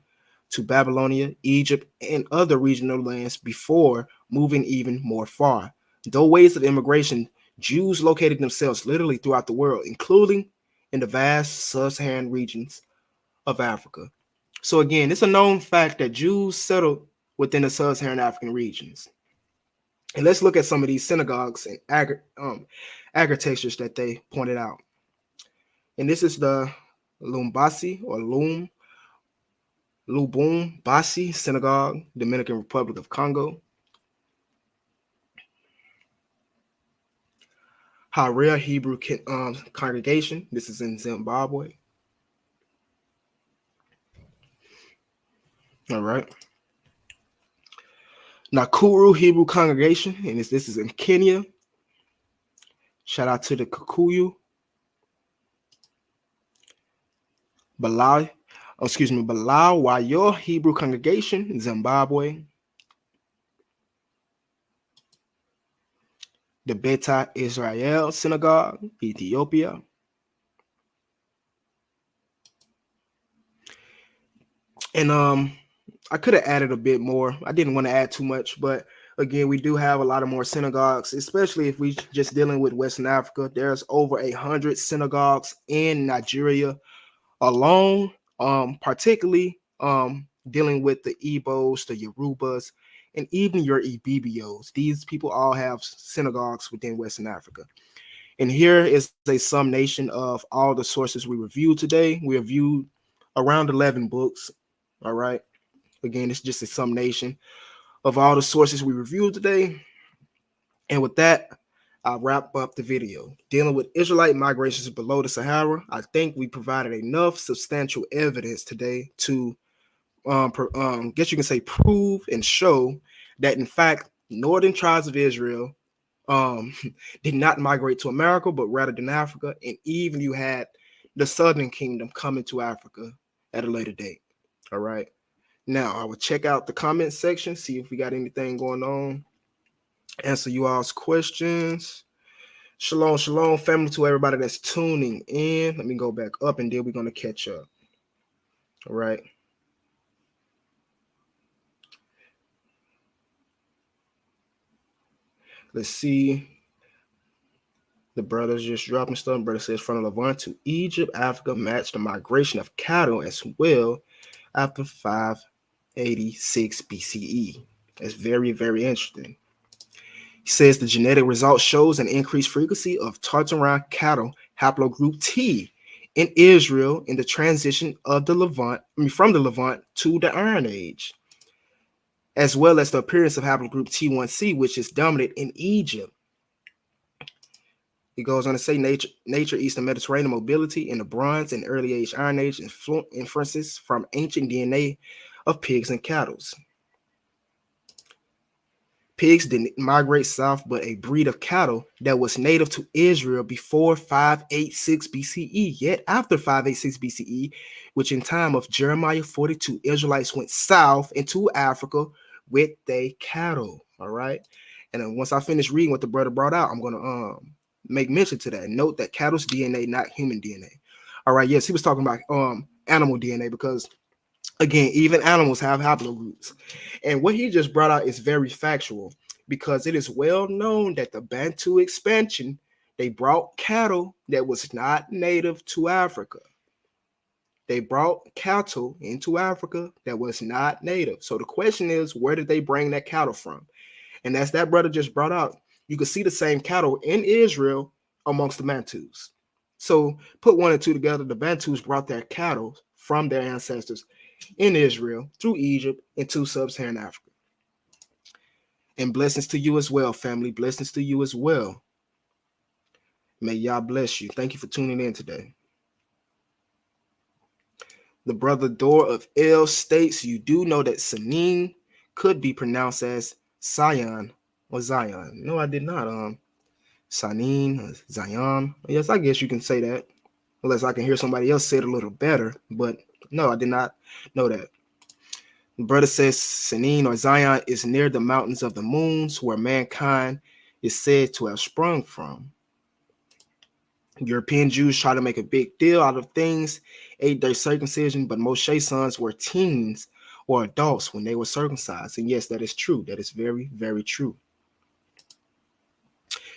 to Babylonia, Egypt, and other regional lands before moving even more far. Though ways of immigration, Jews located themselves literally throughout the world, including in the vast sub-Saharan regions of Africa. So again, it's a known fact that Jews settled within the sub-Saharan African regions. And let's look at some of these synagogues and architectures that they pointed out. And this is the Lumbasi or Lubumbashi Synagogue, Dominican Republic of Congo. Haria Hebrew Congregation. This is in Zimbabwe. All right. Nakuru Hebrew Congregation, and this is in Kenya. Shout out to the Kikuyu. Balawayo Hebrew Congregation in Zimbabwe. The Beta Israel Synagogue, Ethiopia. And I could have added a bit more. I didn't want to add too much, but again, we do have a lot of more synagogues, especially if we just dealing with Western Africa. There's over 100 synagogues in Nigeria alone, particularly dealing with the Igbos, the Yorubas, and even your Ibibios. These people all have synagogues within Western Africa. And here is a summation of all the sources we reviewed today. We reviewed around 11 books. All right. Again, it's just a summation of all the sources we reviewed today. And with that, I'll wrap up the video. Dealing with Israelite migrations below the Sahara, I think we provided enough substantial evidence today to, guess you can say, prove and show that, in fact, northern tribes of Israel did not migrate to America, but rather than Africa. And even you had the Southern Kingdom coming to Africa at a later date. All right. Now, I will check out the comment section, see if we got anything going on. Answer you all's questions. Shalom, shalom, family, to everybody that's tuning in. Let me go back up, and then we're going to catch up. All right. Let's see. The brothers just dropping stuff. Brother says from Levant to Egypt, Africa matched the migration of cattle as well after 586 BCE. That's very, very interesting. He says the genetic result shows an increased frequency of Tartaran cattle haplogroup T in Israel in the transition of the Levant, from the Levant to the Iron Age. as well as the appearance of haplogroup T1C, which is dominant in Egypt. It goes on to say nature Eastern Mediterranean mobility in the Bronze and Early Age Iron Age inferences from ancient DNA of pigs and cattle. Pigs didn't migrate south, but a breed of cattle that was native to Israel before 586 BCE. Yet after 586 BCE, which in time of Jeremiah 42, Israelites went south into Africa with their cattle. All right. And then once I finish reading what the brother brought out, I'm going to make mention to that. Note that cattle's DNA, not human DNA. All right. Yes, he was talking about animal DNA because, again, even animals have haplogroups. And what he just brought out is very factual because it is well known that the Bantu expansion, they brought cattle that was not native to Africa. They brought cattle into Africa that was not native. So the question is, where did they bring that cattle from? And as that brother just brought out, you can see the same cattle in Israel amongst the Bantus. So put one and two together, the Bantus brought their cattle from their ancestors in Israel through Egypt into sub-Saharan Africa. And blessings to you as well, family. Blessings to you as well. May Yah bless you. Thank you for tuning in today. The brother Dor of El states, you do know that Sanin could be pronounced as Sion or Zion. No, I did not. Sanin, Zion. Yes, I guess you can say that. Unless I can hear somebody else say it a little better. But no, I did not know that. The brother says Sanin or Zion is near the mountains of the moons where mankind is said to have sprung from. European Jews try to make a big deal out of things, ate their circumcision, but Moshe's sons were teens or adults when they were circumcised. And yes, that is true. That is very, very true.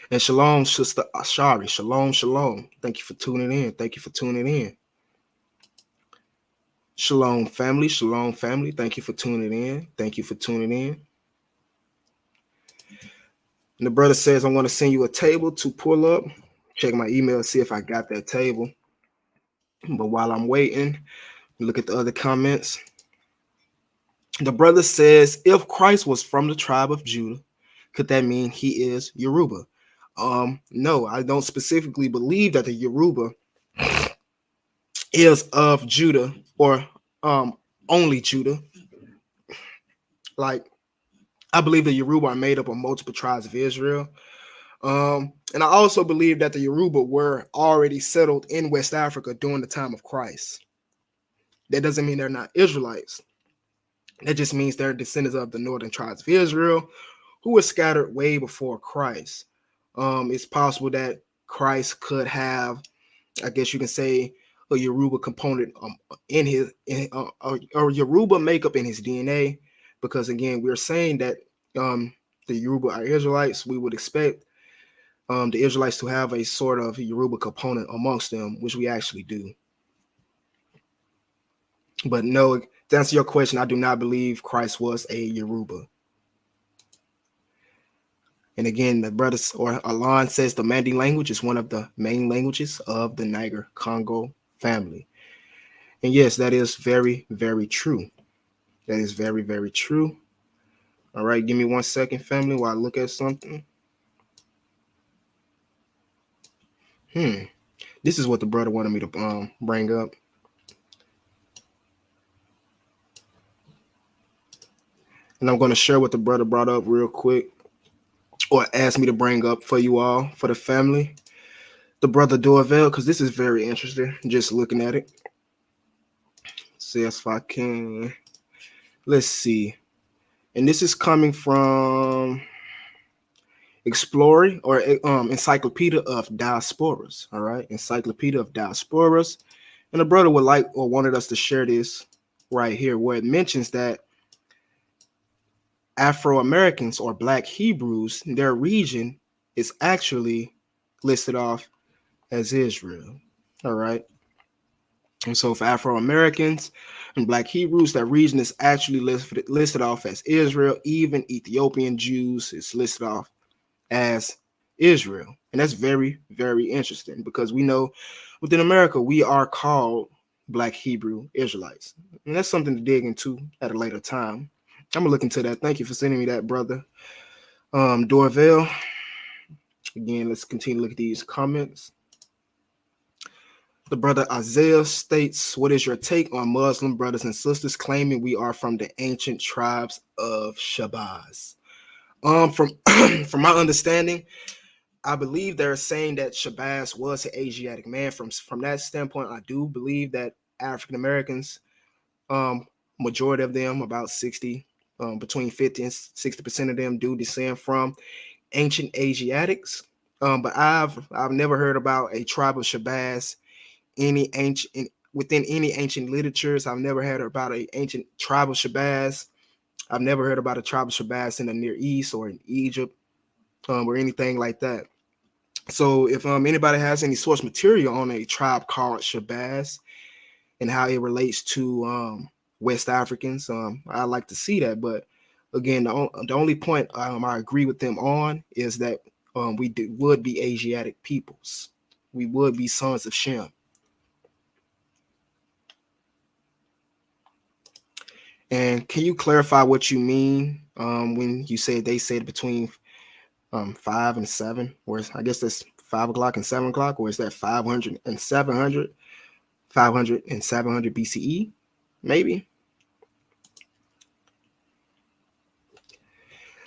And shalom, sister Ashari. Shalom, shalom. Thank you for tuning in. Thank you for tuning in. Shalom, family. Shalom, family. Thank you for tuning in. Thank you for tuning in. And the brother says, I'm going to send you a table to pull up. Check my email, see if I got that table. But while I'm waiting, look at the other comments. The brother says, if Christ was from the tribe of Judah, could that mean he is Yoruba? No, I don't specifically believe that the Yoruba is of Judah or only Judah. Like, I believe the Yoruba are made up of multiple tribes of Israel. And I also believe that the Yoruba were already settled in West Africa during the time of Christ. That doesn't mean they're not Israelites. That just means they're descendants of the northern tribes of Israel who were scattered way before Christ. It's possible that Christ could have, I guess you can say, a Yoruba component in his or Yoruba makeup in his DNA, because again, we're saying that the Yoruba are Israelites. We would expect the Israelites to have a sort of Yoruba component amongst them, which we actually do. But no, to answer your question, I do not believe Christ was a Yoruba. And again, the brothers or Alon says the Mandi language is one of the main languages of the Niger-Congo family. And yes, that is very, very true. That is very, very true. All right, give me 1 second, family, while I look at something. This is what the brother wanted me to bring up. And I'm going to share what the brother brought up real quick, or asked me to bring up for you all, for the family. The brother Dorvel, because this is very interesting, just looking at it. See if I can. Let's see. And this is coming from Exploring or Encyclopedia of Diasporas. All right, Encyclopedia of Diasporas. And the brother would like or wanted us to share this right here, where it mentions that Afro-Americans or Black Hebrews, their region is actually listed off as Israel. All right. And so for Afro-Americans and Black Hebrews, that region is actually listed off as Israel. Even Ethiopian Jews is listed off as Israel. And that's very, very interesting, because we know within America, we are called Black Hebrew Israelites. And that's something to dig into at a later time. I'm gonna look into that. Thank you for sending me that, brother. Dorvell. Again, let's continue to look at these comments. The brother Isaiah states, "What is your take on Muslim brothers and sisters claiming we are from the ancient tribes of Shabazz?" From from my understanding, I believe they're saying that Shabazz was an Asiatic man. From that standpoint, I do believe that African Americans, majority of them, about 60, between 50 and 60% of them, do descend from ancient Asiatics. But I've never heard about a tribe of Shabazz within any ancient literatures. I've never heard about an ancient tribe of Shabazz. I've never heard about a tribe of Shabazz in the Near East or in Egypt, or anything like that. So if anybody has any source material on a tribe called Shabazz and how it relates to West Africans, I'd like to see that. But again, the only point I agree with them on is that would be Asiatic peoples. We would be sons of Shem. And can you clarify what you mean when you say they said between 5 and 7? Or I guess that's 5 o'clock and 7 o'clock, or is that 500 and 700, 500 and 700 BCE? Maybe.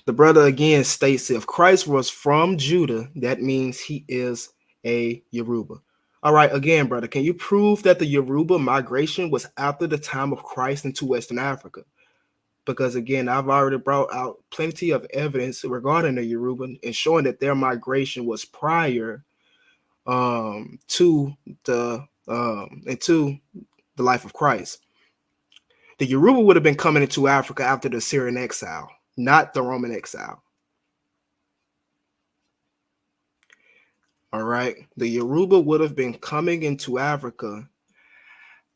The brother again states, if Christ was from Judah, that means he is a Yoruba. All right, again, brother, can you prove that the Yoruba migration was after the time of Christ into Western Africa? Because again, I've already brought out plenty of evidence regarding the Yoruba and showing that their migration was prior to the life of Christ. The Yoruba would have been coming into Africa after the Syrian exile, not the Roman exile. All right, the Yoruba would have been coming into Africa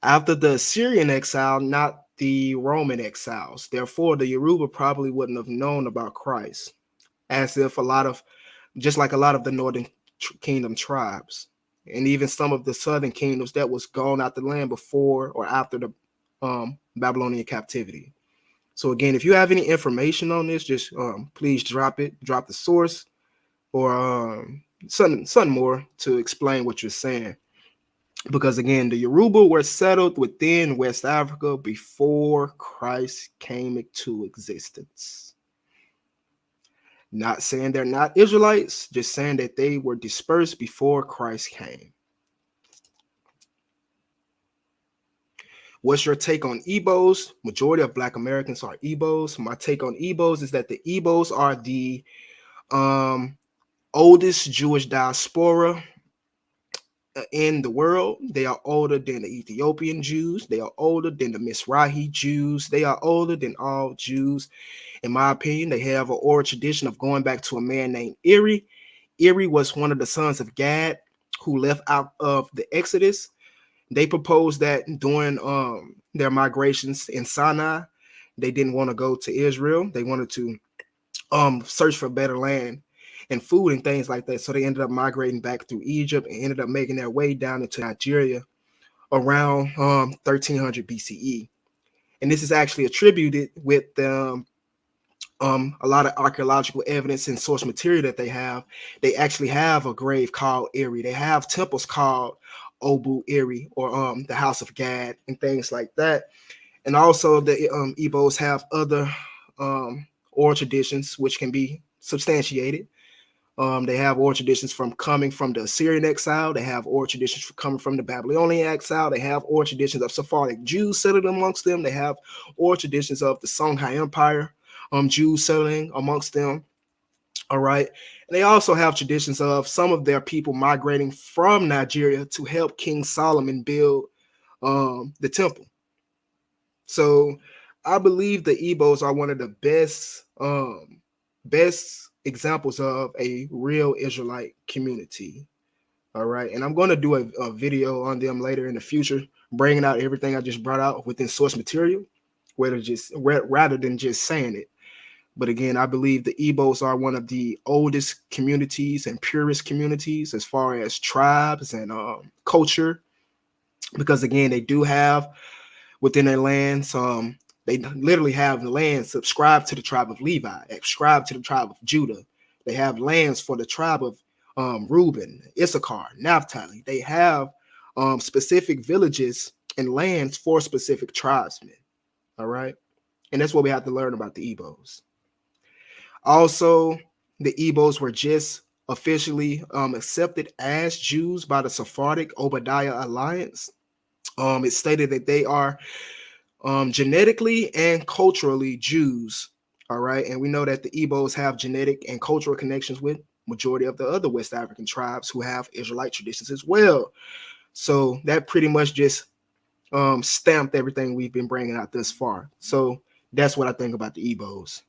after the Assyrian exile, not the Roman exiles. Therefore, the Yoruba probably wouldn't have known about Christ, as if just like a lot of the Northern Kingdom tribes, and even some of the Southern kingdoms that was gone out the land before or after the Babylonian captivity. So again, if you have any information on this, just please drop the source, or something more to explain what you're saying. Because again, the Yoruba were settled within West Africa before Christ came into existence. Not saying they're not Israelites, just saying that they were dispersed before Christ came. What's your take on Igbos? Majority of Black Americans are Igbos. My take on Igbos is that the Igbos are the oldest Jewish diaspora in the world. They are older than the Ethiopian Jews. They are older than the Mizrahi Jews. They are older than all Jews. In my opinion, they have an oral tradition of going back to a man named Eri. Eri was one of the sons of Gad who left out of the Exodus. They proposed that during their migrations in Sinai, they didn't want to go to Israel. They wanted to search for better land and food and things like that. So they ended up migrating back through Egypt and ended up making their way down into Nigeria around 1300 BCE. And this is actually attributed with a lot of archaeological evidence and source material that they have. They actually have a grave called Eri. They have temples called Obu Eri, or the House of Gad, and things like that. And also the Igbos have other oral traditions which can be substantiated. They have oral traditions from coming from the Assyrian exile. They have oral traditions from coming from the Babylonian exile. They have oral traditions of Sephardic Jews settled amongst them. They have oral traditions of the Songhai Empire, Jews settling amongst them. All right. And they also have traditions of some of their people migrating from Nigeria to help King Solomon build the temple. So I believe the Igbos are one of the best examples of a real Israelite community. All right. And I'm going to do a video on them later in the future, bringing out everything I just brought out within source material, rather than just saying it. But again, I believe the Igbos are one of the oldest communities and purest communities as far as tribes and culture, because again, they do have within their lands They literally have land subscribed to the tribe of Levi, subscribed to the tribe of Judah. They have lands for the tribe of Reuben, Issachar, Naphtali. They have specific villages and lands for specific tribesmen. All right. And that's what we have to learn about the Ebos. Also, the Ebos were just officially accepted as Jews by the Sephardic Obadiah Alliance. It stated that they are genetically and culturally Jews. All right. And we know that the Ebos have genetic and cultural connections with majority of the other West African tribes who have Israelite traditions as well. So that pretty much just stamped everything we've been bringing out thus far. So that's what I think about the Ebos.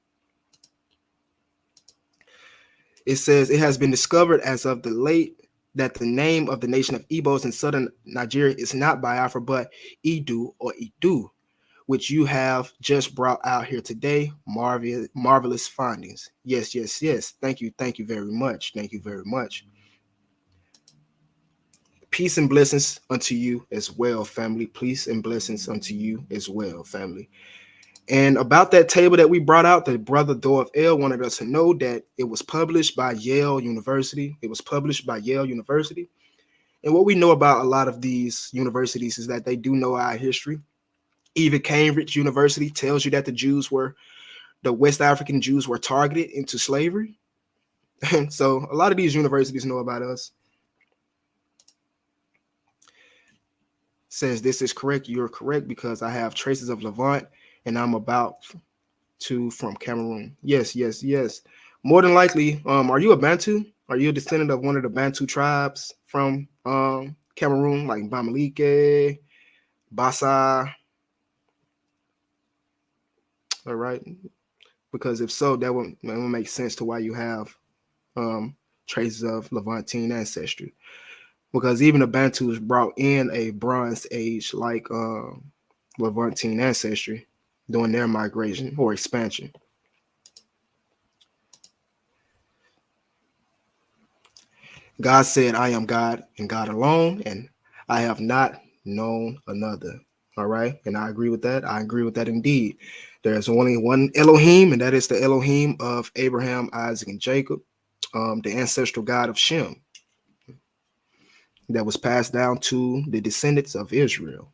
It says it has been discovered as of the late that the name of the nation of Ebos in southern Nigeria is not Biafra, but Edu or Edu, which you have just brought out here today. Marvelous findings. Yes, yes, yes. Thank you. Thank you very much. Thank you very much. Peace and blessings unto you as well, family. Peace and blessings unto you as well, family. And about that table that we brought out, the brother Dorf L wanted us to know that it was published by Yale University. It was published by Yale University. And what we know about a lot of these universities is that they do know our history. Even Cambridge University tells you that the West African Jews were targeted into slavery. So a lot of these universities know about us. Says this is correct. You're correct because I have traces of Levant and I'm about to from Cameroon. Yes, yes, yes. More than likely, are you a Bantu? Are you a descendant of one of the Bantu tribes from Cameroon, like Bamileke, Bassa? All right. Because if so, that would make sense to why you have traces of Levantine ancestry. Because even the Bantus brought in a Bronze Age like Levantine ancestry during their migration or expansion. God said, I am God and God alone, and I have not known another. All right. And I agree with that. I agree with that indeed. There's only one Elohim, and that is the Elohim of Abraham, Isaac, and Jacob, the ancestral God of Shem that was passed down to the descendants of Israel.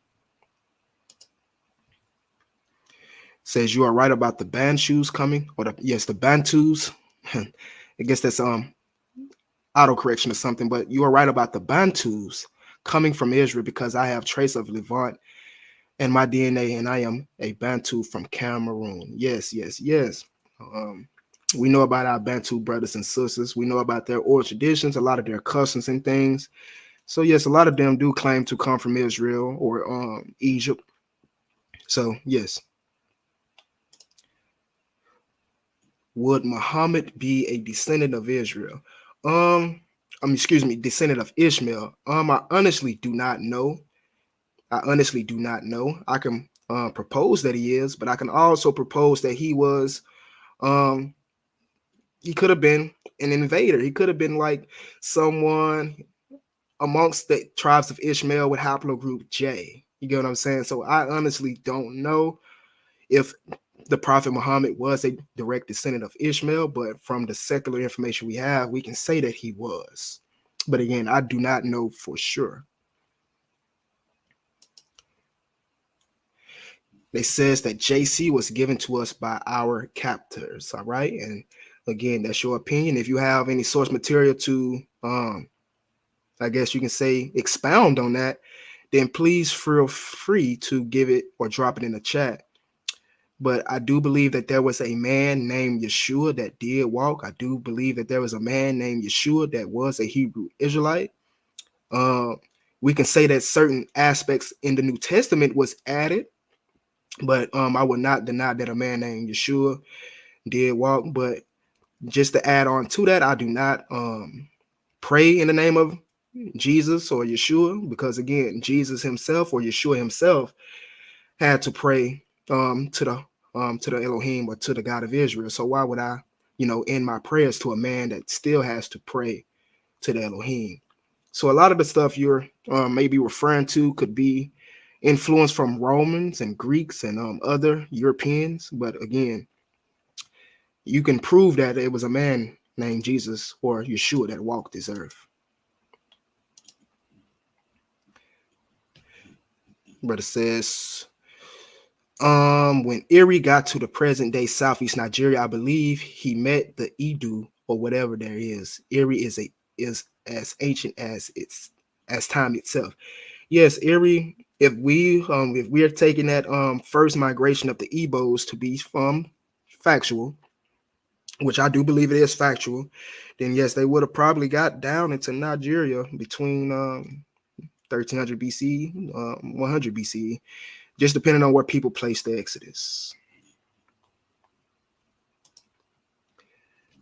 Says you are right about the Bantus coming, or the Bantus. I guess that's auto correction or something, but you are right about the Bantus coming from Israel because I have trace of Levant and my DNA, and I am a Bantu from Cameroon. Yes, yes, yes. We know about our Bantu brothers and sisters. We know about their oral traditions, a lot of their customs and things. So yes, a lot of them do claim to come from Israel or Egypt. So yes. Would Muhammad be a descendant of Israel? Descendant of Ishmael. I honestly do not know. I can propose that he is, but I can also propose that he was he could have been an invader. He could have been like someone amongst the tribes of Ishmael with haplogroup J. You get what I'm saying? So I honestly don't know if the Prophet Muhammad was a direct descendant of Ishmael, but from the secular information we have, we can say that he was. But again, I do not know for sure. It says that JC was given to us by our captors, all right? And again, that's your opinion. If you have any source material to, I guess you can say, expound on that, then please feel free to give it or drop it in the chat. But I do believe that there was a man named Yeshua that did walk. I do believe that there was a man named Yeshua that was a Hebrew Israelite. We can say that certain aspects in the New Testament was added, but I would not deny that a man named Yeshua did walk. But just to add on to that, I do not pray in the name of Jesus or Yeshua, because again, Jesus himself or Yeshua himself had to pray to the Elohim or to the God of Israel. So why would I, end my prayers to a man that still has to pray to the Elohim? So a lot of the stuff you're maybe referring to could be influence from Romans and Greeks and other Europeans. But again, you can prove that it was a man named Jesus or Yeshua that walked this earth. But it says, when Erie got to the present day Southeast Nigeria, I believe he met the Edu or whatever there is. Erie is as ancient as time itself. Yes, Erie. If we are taking that first migration of the Ebos to be factual, which I do believe it is factual, then yes, they would have probably got down into Nigeria between 1300 BC, 100 BCE, just depending on where people place the Exodus.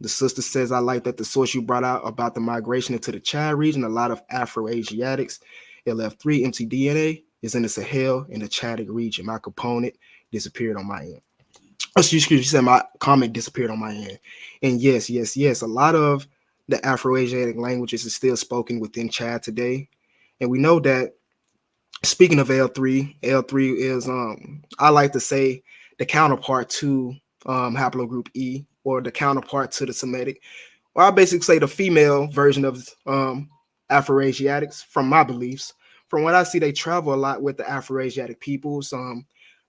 The sister says, I like that the source you brought out about the migration into the Chad region. A lot of Afro-Asiatics, LF3 mtDNA is in the Sahel in the Chadic region. My component disappeared on my end. Excuse me, she said my comment disappeared on my end. And yes, a lot of the Afro-Asiatic languages is still spoken within Chad today. And we know that, speaking of L3 is, I like to say, the counterpart to haplogroup E, or the counterpart to the Semitic. Or I basically say the female version of Afro-Asiatics, from my beliefs. From what I see, they travel a lot with the Afro-Asiatic peoples. I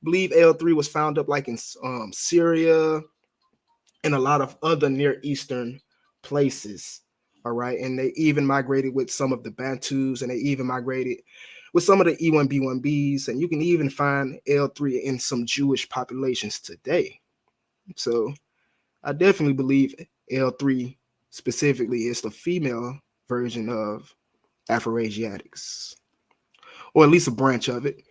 believe L3 was found up like in Syria and a lot of other Near Eastern places. All right. And they even migrated with some of the Bantus, and they even migrated with some of the E1B1Bs. And you can even find L3 in some Jewish populations today. So I definitely believe L3 specifically is the female version of Afro-Asiatics, or at least a branch of it.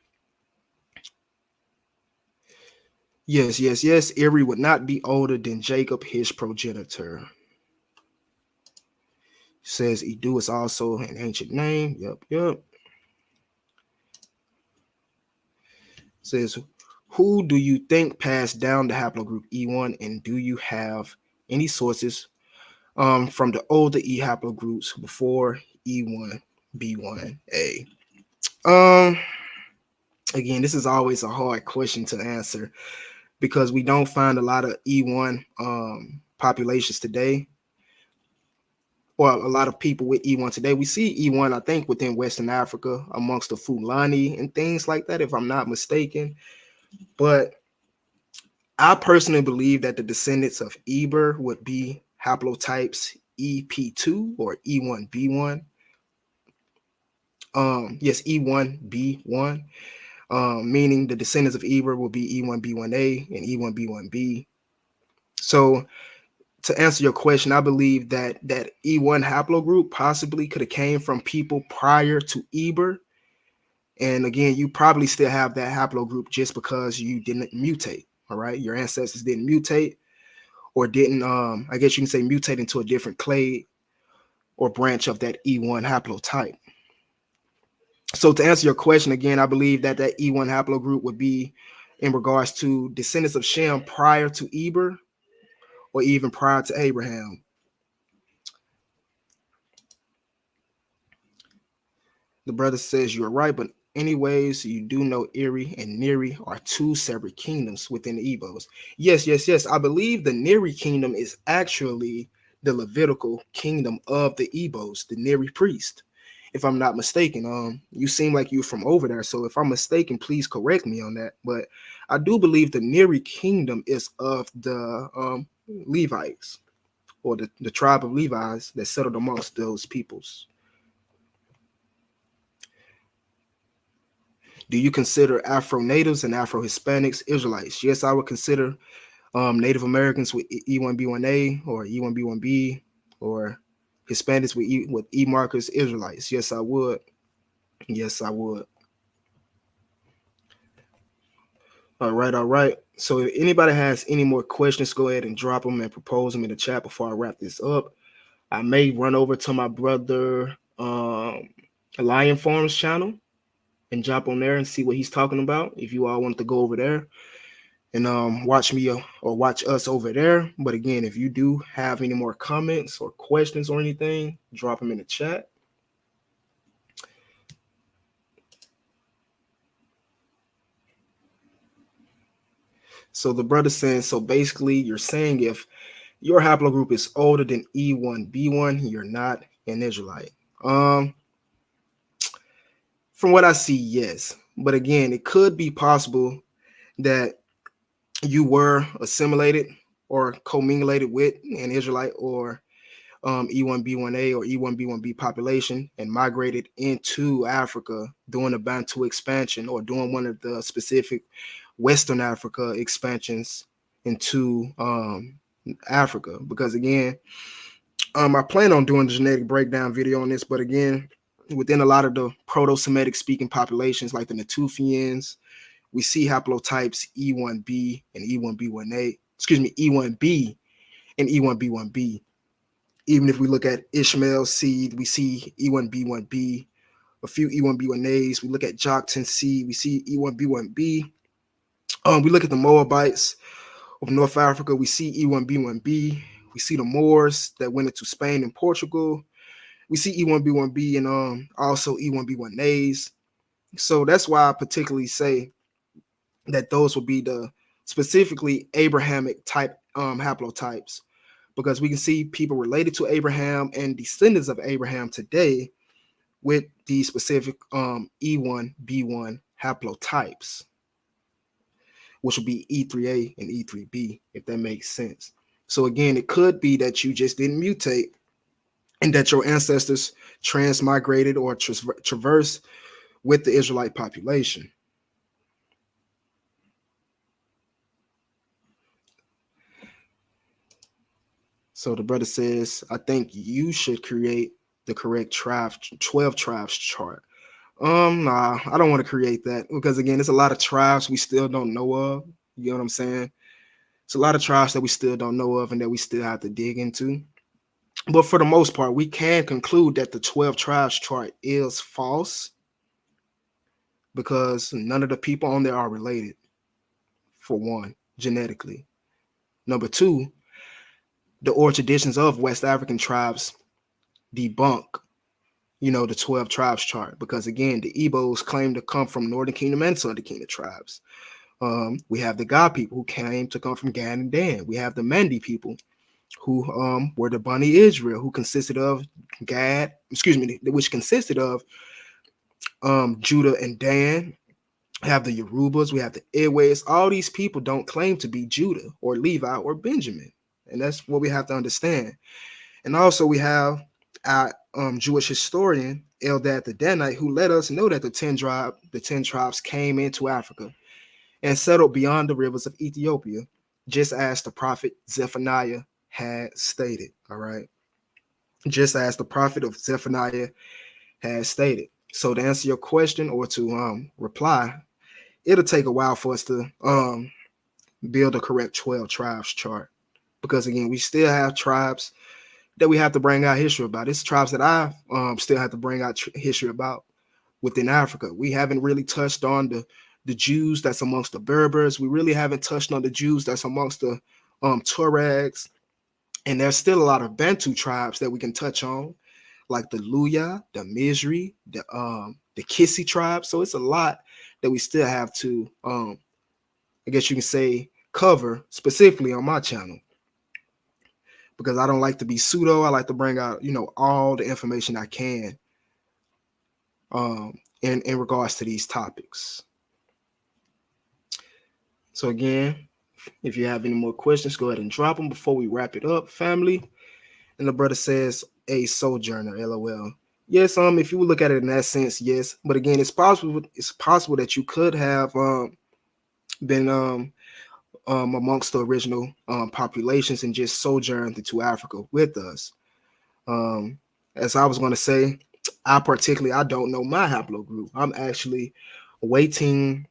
Yes. Erie would not be older than Jacob, his progenitor. Says Edu is also an ancient name. Yep. Says, who do you think passed down the haplogroup E1, and do you have any sources from the older E haplogroups before E1B1A? Again, this is always a hard question to answer because we don't find a lot of E1 populations today, or a lot of people with E1 today. We see E1, I think, within Western Africa amongst the Fulani and things like that, if I'm not mistaken. But I personally believe that the descendants of Eber would be haplotypes EP2 or E1B1. Yes, E1B1. Meaning the descendants of Eber will be E1B1A and E1B1B. So to answer your question, I believe that E1 haplogroup possibly could have came from people prior to Eber. And again, you probably still have that haplogroup just because you didn't mutate. All right, your ancestors didn't mutate, or didn't, I guess you can say, mutate into a different clade or branch of that E1 haplotype. So to answer your question again, I believe that E1 haplogroup would be in regards to descendants of Shem prior to Eber, or even prior to Abraham. The brother says you're right, but anyways, you do know Eri and Neri are two separate kingdoms within the Ebos. Yes. I believe the Neri kingdom is actually the Levitical kingdom of the Ebos, the Neri priest, if I'm not mistaken. You seem like you're from over there, so if I'm mistaken, please correct me on that. But I do believe the Neri kingdom is of the Levites, or the tribe of Levites that settled amongst those peoples. Do you consider Afro-Natives and Afro-Hispanics Israelites? Yes, I would consider Native Americans with E1B1A or E1B1B, or Hispanics with E markers Israelites. Yes, I would. All right. So if anybody has any more questions, go ahead and drop them and propose them in the chat before I wrap this up. I may run over to my brother Lion Farms channel and jump on there and see what he's talking about, if you all want to go over there and watch me or watch us over there. But again, if you do have any more comments or questions or anything, drop them in the chat. So the brother saying, so basically you're saying if your haplogroup is older than E1B1, you're not an Israelite. From what I see, yes. But again, it could be possible that you were assimilated or commingulated with an Israelite or E1B1A or E1B1B population and migrated into Africa during the Bantu expansion or during one of the specific Western Africa expansions into Africa. Because again, I plan on doing a genetic breakdown video on this, but again, within a lot of the Proto-Semitic speaking populations like the Natufians, we see haplotypes E1B and E1B1A, excuse me, E1B and E1B1B. Even if we look at Ishmael's seed, we see E1B1B, a few E1B1As. We look at Joktan's seed, we see E1B1B. We look at the Moabites of North Africa, we see E1B1B. We see the Moors that went into Spain and Portugal. We see E1B1B and also E1B1As. So that's why I particularly say that those will be the specifically Abrahamic type haplotypes, because we can see people related to Abraham and descendants of Abraham today with these specific E1B1 haplotypes, which will be E3A and E3B, if that makes sense. So again, it could be that you just didn't mutate and that your ancestors transmigrated or traversed with the Israelite population. So the brother says, I think you should create the correct 12 tribes chart. Nah, I don't want to create that because again, there's a lot of tribes we still don't know of. You know what I'm saying? It's a lot of tribes that we still don't know of and that we still have to dig into. But for the most part, we can conclude that the 12 tribes chart is false because none of the people on there are related, for one, genetically. Number two, the oral traditions of West African tribes debunk, the 12 tribes chart, because again, the Igbos claim to come from Northern Kingdom and Southern Kingdom tribes. We have the God people who claim to come from Gad and Dan. We have the Mandi people who were the Bani Israel, who consisted of which consisted of Judah and Dan. We have the Yorubas, we have the Ewe. All these people don't claim to be Judah or Levi or Benjamin. And that's what we have to understand. And also we have our Jewish historian, Eldad the Danite, who let us know that the 10 tribes came into Africa and settled beyond the rivers of Ethiopia, just as the prophet Zephaniah had stated. All right. Just as the prophet of Zephaniah had stated. So to answer your question or to reply, it'll take a while for us to build a correct 12 tribes chart. Because again, we still have tribes that we have to bring out history about. It's tribes that I still have to bring out history about within Africa. We haven't really touched on the Jews that's amongst the Berbers. We really haven't touched on the Jews that's amongst the Tuaregs. And there's still a lot of Bantu tribes that we can touch on, like the Luya, the Mizri, the Kissi tribe. So it's a lot that we still have to, I guess you can say, cover specifically on my channel. Because I don't like to be pseudo. I like to bring out, all the information I can in regards to these topics. So again, if you have any more questions, go ahead and drop them before we wrap it up, family. And the brother says, a sojourner, LOL. Yes, if you would look at it in that sense, yes. But again, it's possible that you could have been amongst the original populations and just sojourned into Africa with us. As I was going to say, I don't know my haplogroup. I'm actually waiting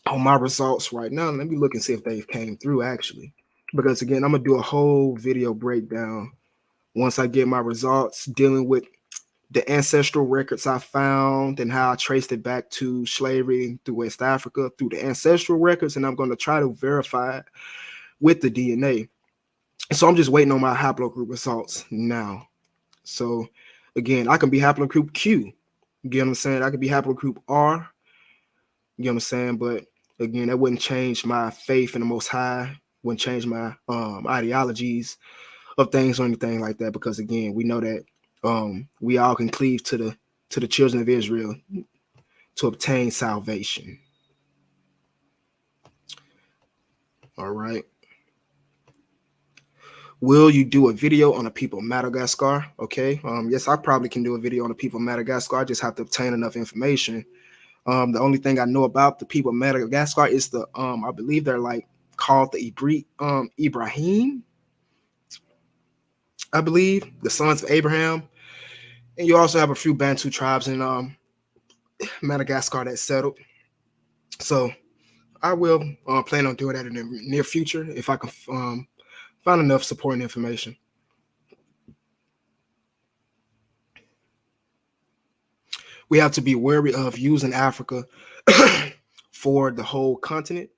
on my results right now. Let me look and see if they came through actually. Because again, I'm going to do a whole video breakdown once I get my results dealing with the ancestral records I found and how I traced it back to slavery through West Africa through the ancestral records. And I'm going to try to verify it with the DNA. So I'm just waiting on my haplogroup results now. So again, I can be haplogroup Q. You get what I'm saying? I could be haplogroup R. You know what I'm saying? But Again, that wouldn't change my faith in the Most High, wouldn't change my ideologies of things or anything like that, because again, we know that we all can cleave to the children of Israel to obtain salvation. All right. Will you do a video on the people of Madagascar? Okay. Yes, I probably can do a video on the people of Madagascar. I just have to obtain enough information. The only thing I know about the people of Madagascar is I believe they're like called the Ibrahim, I believe, the sons of Abraham. And you also have a few Bantu tribes in Madagascar that settled. So I will plan on doing that in the near future if I can find enough supporting information. We have to be wary of using Africa for the whole continent.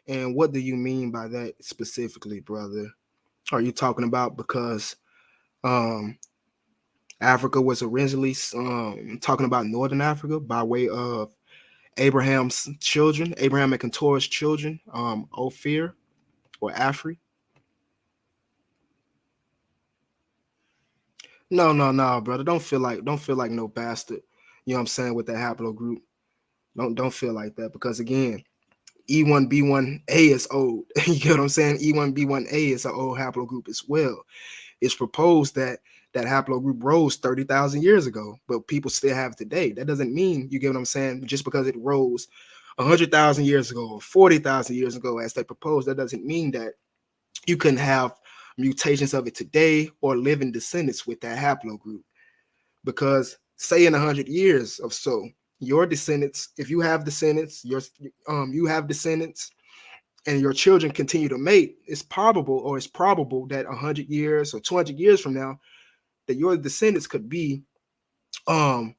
And what do you mean by that specifically, brother? Are you talking about because Africa was originally talking about Northern Africa by way of Abraham's children, Abraham and Keturah's children, Ophir or Afri? No, brother. Don't feel like no bastard. You know what I'm saying, with that haplogroup. Don't feel like that, because again, E1B1A is old. You get what I'm saying? E1B1A is an old haplogroup as well. It's proposed that that haplogroup rose 30,000 years ago, but people still have it today. That doesn't mean, you get what I'm saying, just because it rose 100,000 years ago or 40,000 years ago, as they proposed, that doesn't mean that you couldn't have mutations of it today or living descendants with that haplogroup. Because say in 100 years or so, your descendants, if you have descendants, you have descendants, and your children continue to mate, it's probable that 100 years or 200 years from now, that your descendants could be a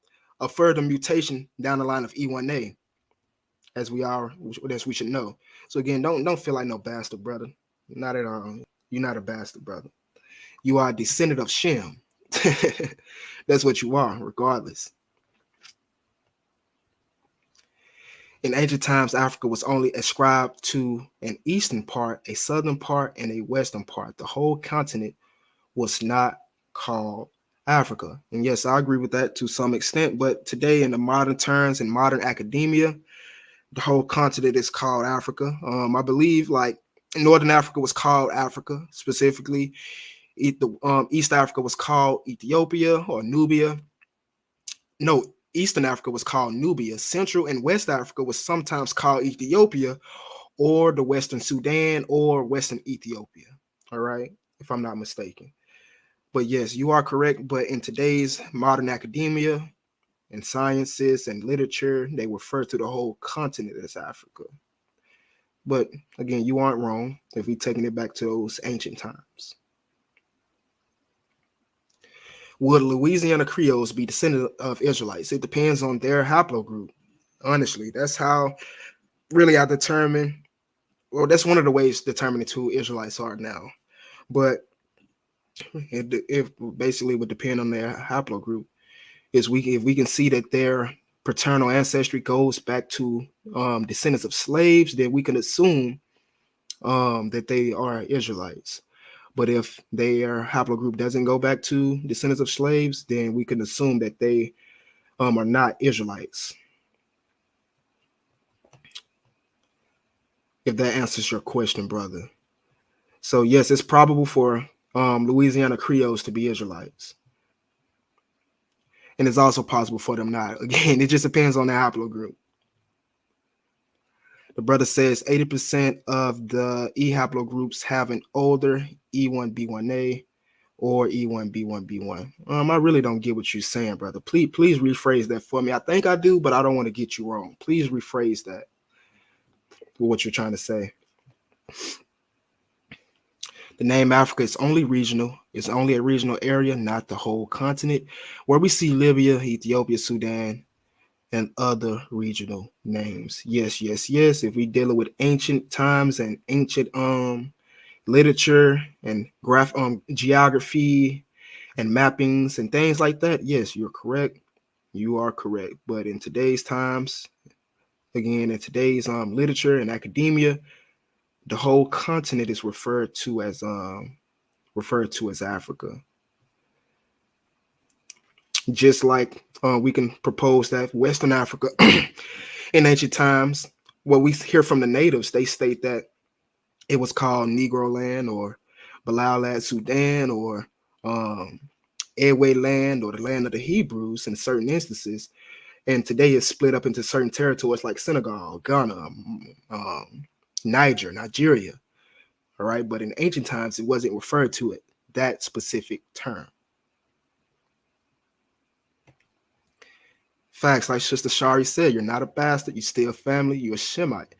further mutation down the line of E1A, as we should know. So again, don't feel like no bastard, brother. Not at all. You're not a bastard, brother. You are a descendant of Shem. That's what you are, regardless. In ancient times, Africa was only ascribed to an eastern part, a southern part, and a western part. The whole continent was not called Africa. And yes, I agree with that to some extent. But today, in the modern terms, in modern academia, the whole continent is called Africa. I believe like Northern Africa was called Africa specifically. East Africa was called Ethiopia or Nubia. No, Eastern Africa was called Nubia. Central and West Africa was sometimes called Ethiopia, or the Western Sudan, or Western Ethiopia. All right, if I'm not mistaken. But yes, you are correct. But in today's modern academia and sciences and literature, they refer to the whole continent as Africa. But again, you aren't wrong if we're taking it back to those ancient times. Would Louisiana Creoles be descendant of Israelites? It depends on their haplogroup. Honestly, that's how really I determine. Well, that's one of the ways determining who Israelites are now. But it basically would depend on their haplogroup. If we can see that their paternal ancestry goes back to descendants of slaves, then we can assume that they are Israelites. But if their haplogroup doesn't go back to descendants of slaves, then we can assume that they are not Israelites. If that answers your question, brother. So yes, it's probable for Louisiana Creoles to be Israelites. And it's also possible for them not. Again, it just depends on their haplogroup. The brother says 80% of the E haplogroups have an older E1B1A or E1B1B1. I really don't get what you're saying, brother. Please rephrase that for me. I think I do, but I don't want to get you wrong. Please rephrase that for what you're trying to say. The name Africa is only regional. It's only a regional area, not the whole continent, where we see Libya, Ethiopia, Sudan, and other regional names. Yes. If we deal with ancient times and ancient literature and geography and mappings and things like that, yes, you're correct. You are correct. But in today's times, Again, in today's literature and academia, the whole continent is referred to as Africa. Just like we can propose that Western Africa in ancient times, what we hear from the natives, they state that it was called Negro land or Bilal ad Sudan or Airway land or the land of the Hebrews in certain instances. And today it's split up into certain territories like Senegal, Ghana, Nigeria. All right. But in ancient times, it wasn't referred to it, that specific term. Facts, like Sister Shari said, you're not a bastard, you're still family, you're a Shemite.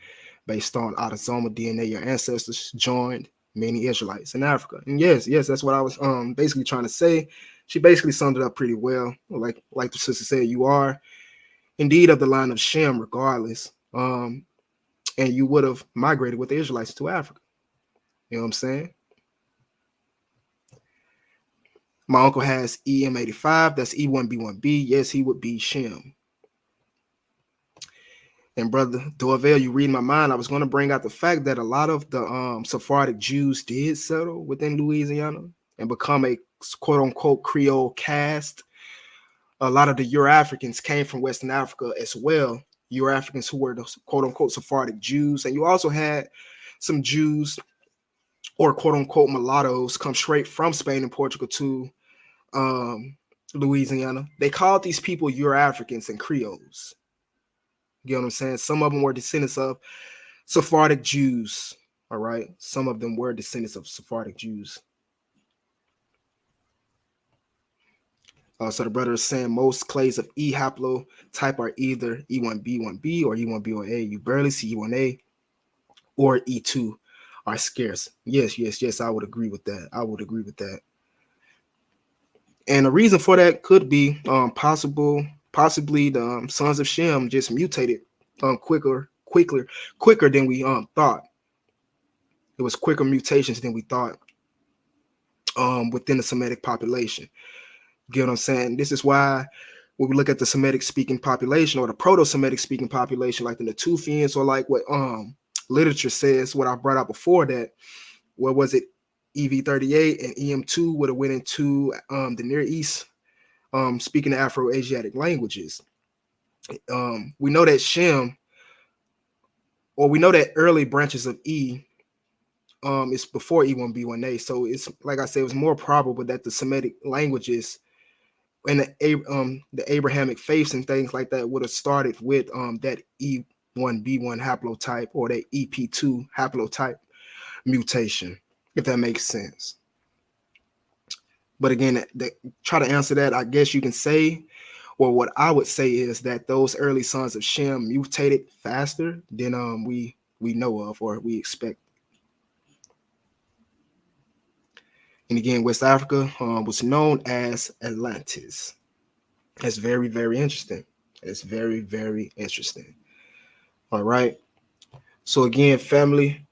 Based on autosomal DNA, your ancestors joined many Israelites in Africa. And yes, that's what I was basically trying to say. She basically summed it up pretty well. Like the sister said, you are indeed of the line of Shem, regardless. And you would have migrated with the Israelites to Africa. You know what I'm saying? My uncle has EM85. That's E1B1B. Yes, he would be Shem. And Brother Dorvell, you read my mind. I was going to bring out the fact that a lot of the Sephardic Jews did settle within Louisiana and become a quote-unquote Creole caste. A lot of the Euro-Africans came from Western Africa as well. Euro-Africans who were the quote-unquote Sephardic Jews. And you also had some Jews or quote-unquote mulattoes come straight from Spain and Portugal to Louisiana. They called these people Euro-Africans and Creoles. You know what I'm saying? Some of them were descendants of Sephardic Jews. All right. Some of them were descendants of Sephardic Jews. So the brother is saying most clades of E haplotype are either E1B1B or E1B1A. You barely see E1A or E2 are scarce. Yes. I would agree with that. And the reason for that could be possibly the sons of Shem just mutated quicker than we thought. It was quicker mutations than we thought within the Semitic population. You get what I'm saying? This is why when we look at the Semitic speaking population or the Proto-Semitic speaking population, like the Natufians, or like what literature says, what I brought out before that, what was it? EV38 and EM2 would have went into the Near East, speaking the Afro-Asiatic languages. We know that Shem, or we know that early branches of E is before E1B1A. So it's like I said, it was more probable that the Semitic languages and the Abrahamic faiths and things like that would have started with that E1B1 haplotype or that EP2 haplotype mutation, if that makes sense. But again, try to answer that, I guess you can say, or what I would say is that those early sons of Shem mutated faster than we know of or we expect. And again, West Africa was known as Atlantis. That's very, very interesting. It's very, very interesting. All right. So again, family,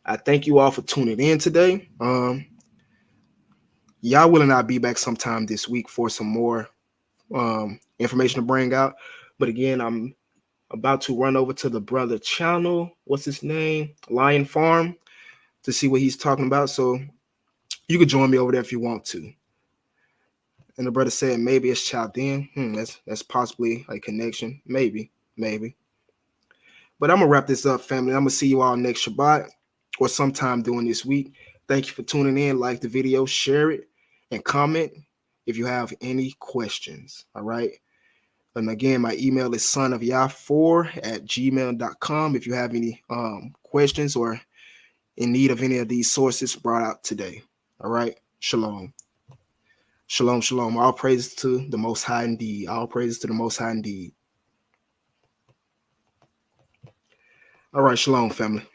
I thank you all for tuning in today. Y'all and I be back sometime this week for some more information to bring out. But again, I'm about to run over to the brother channel. What's his name? Lion Farm, to see what he's talking about. So you could join me over there if you want to. And the brother said maybe it's Chaldean. That's possibly a connection. Maybe. But I'm gonna wrap this up, family. I'm gonna see you all next Shabbat or sometime during this week. Thank you for tuning in. Like the video, share it, and comment if you have any questions. All right. And again, my email is sonofyah4@gmail.com if you have any questions or in need of any of these sources brought out today. All right. Shalom. Shalom. All praises to the Most High indeed. All praises to the Most High indeed. All right. Shalom, family.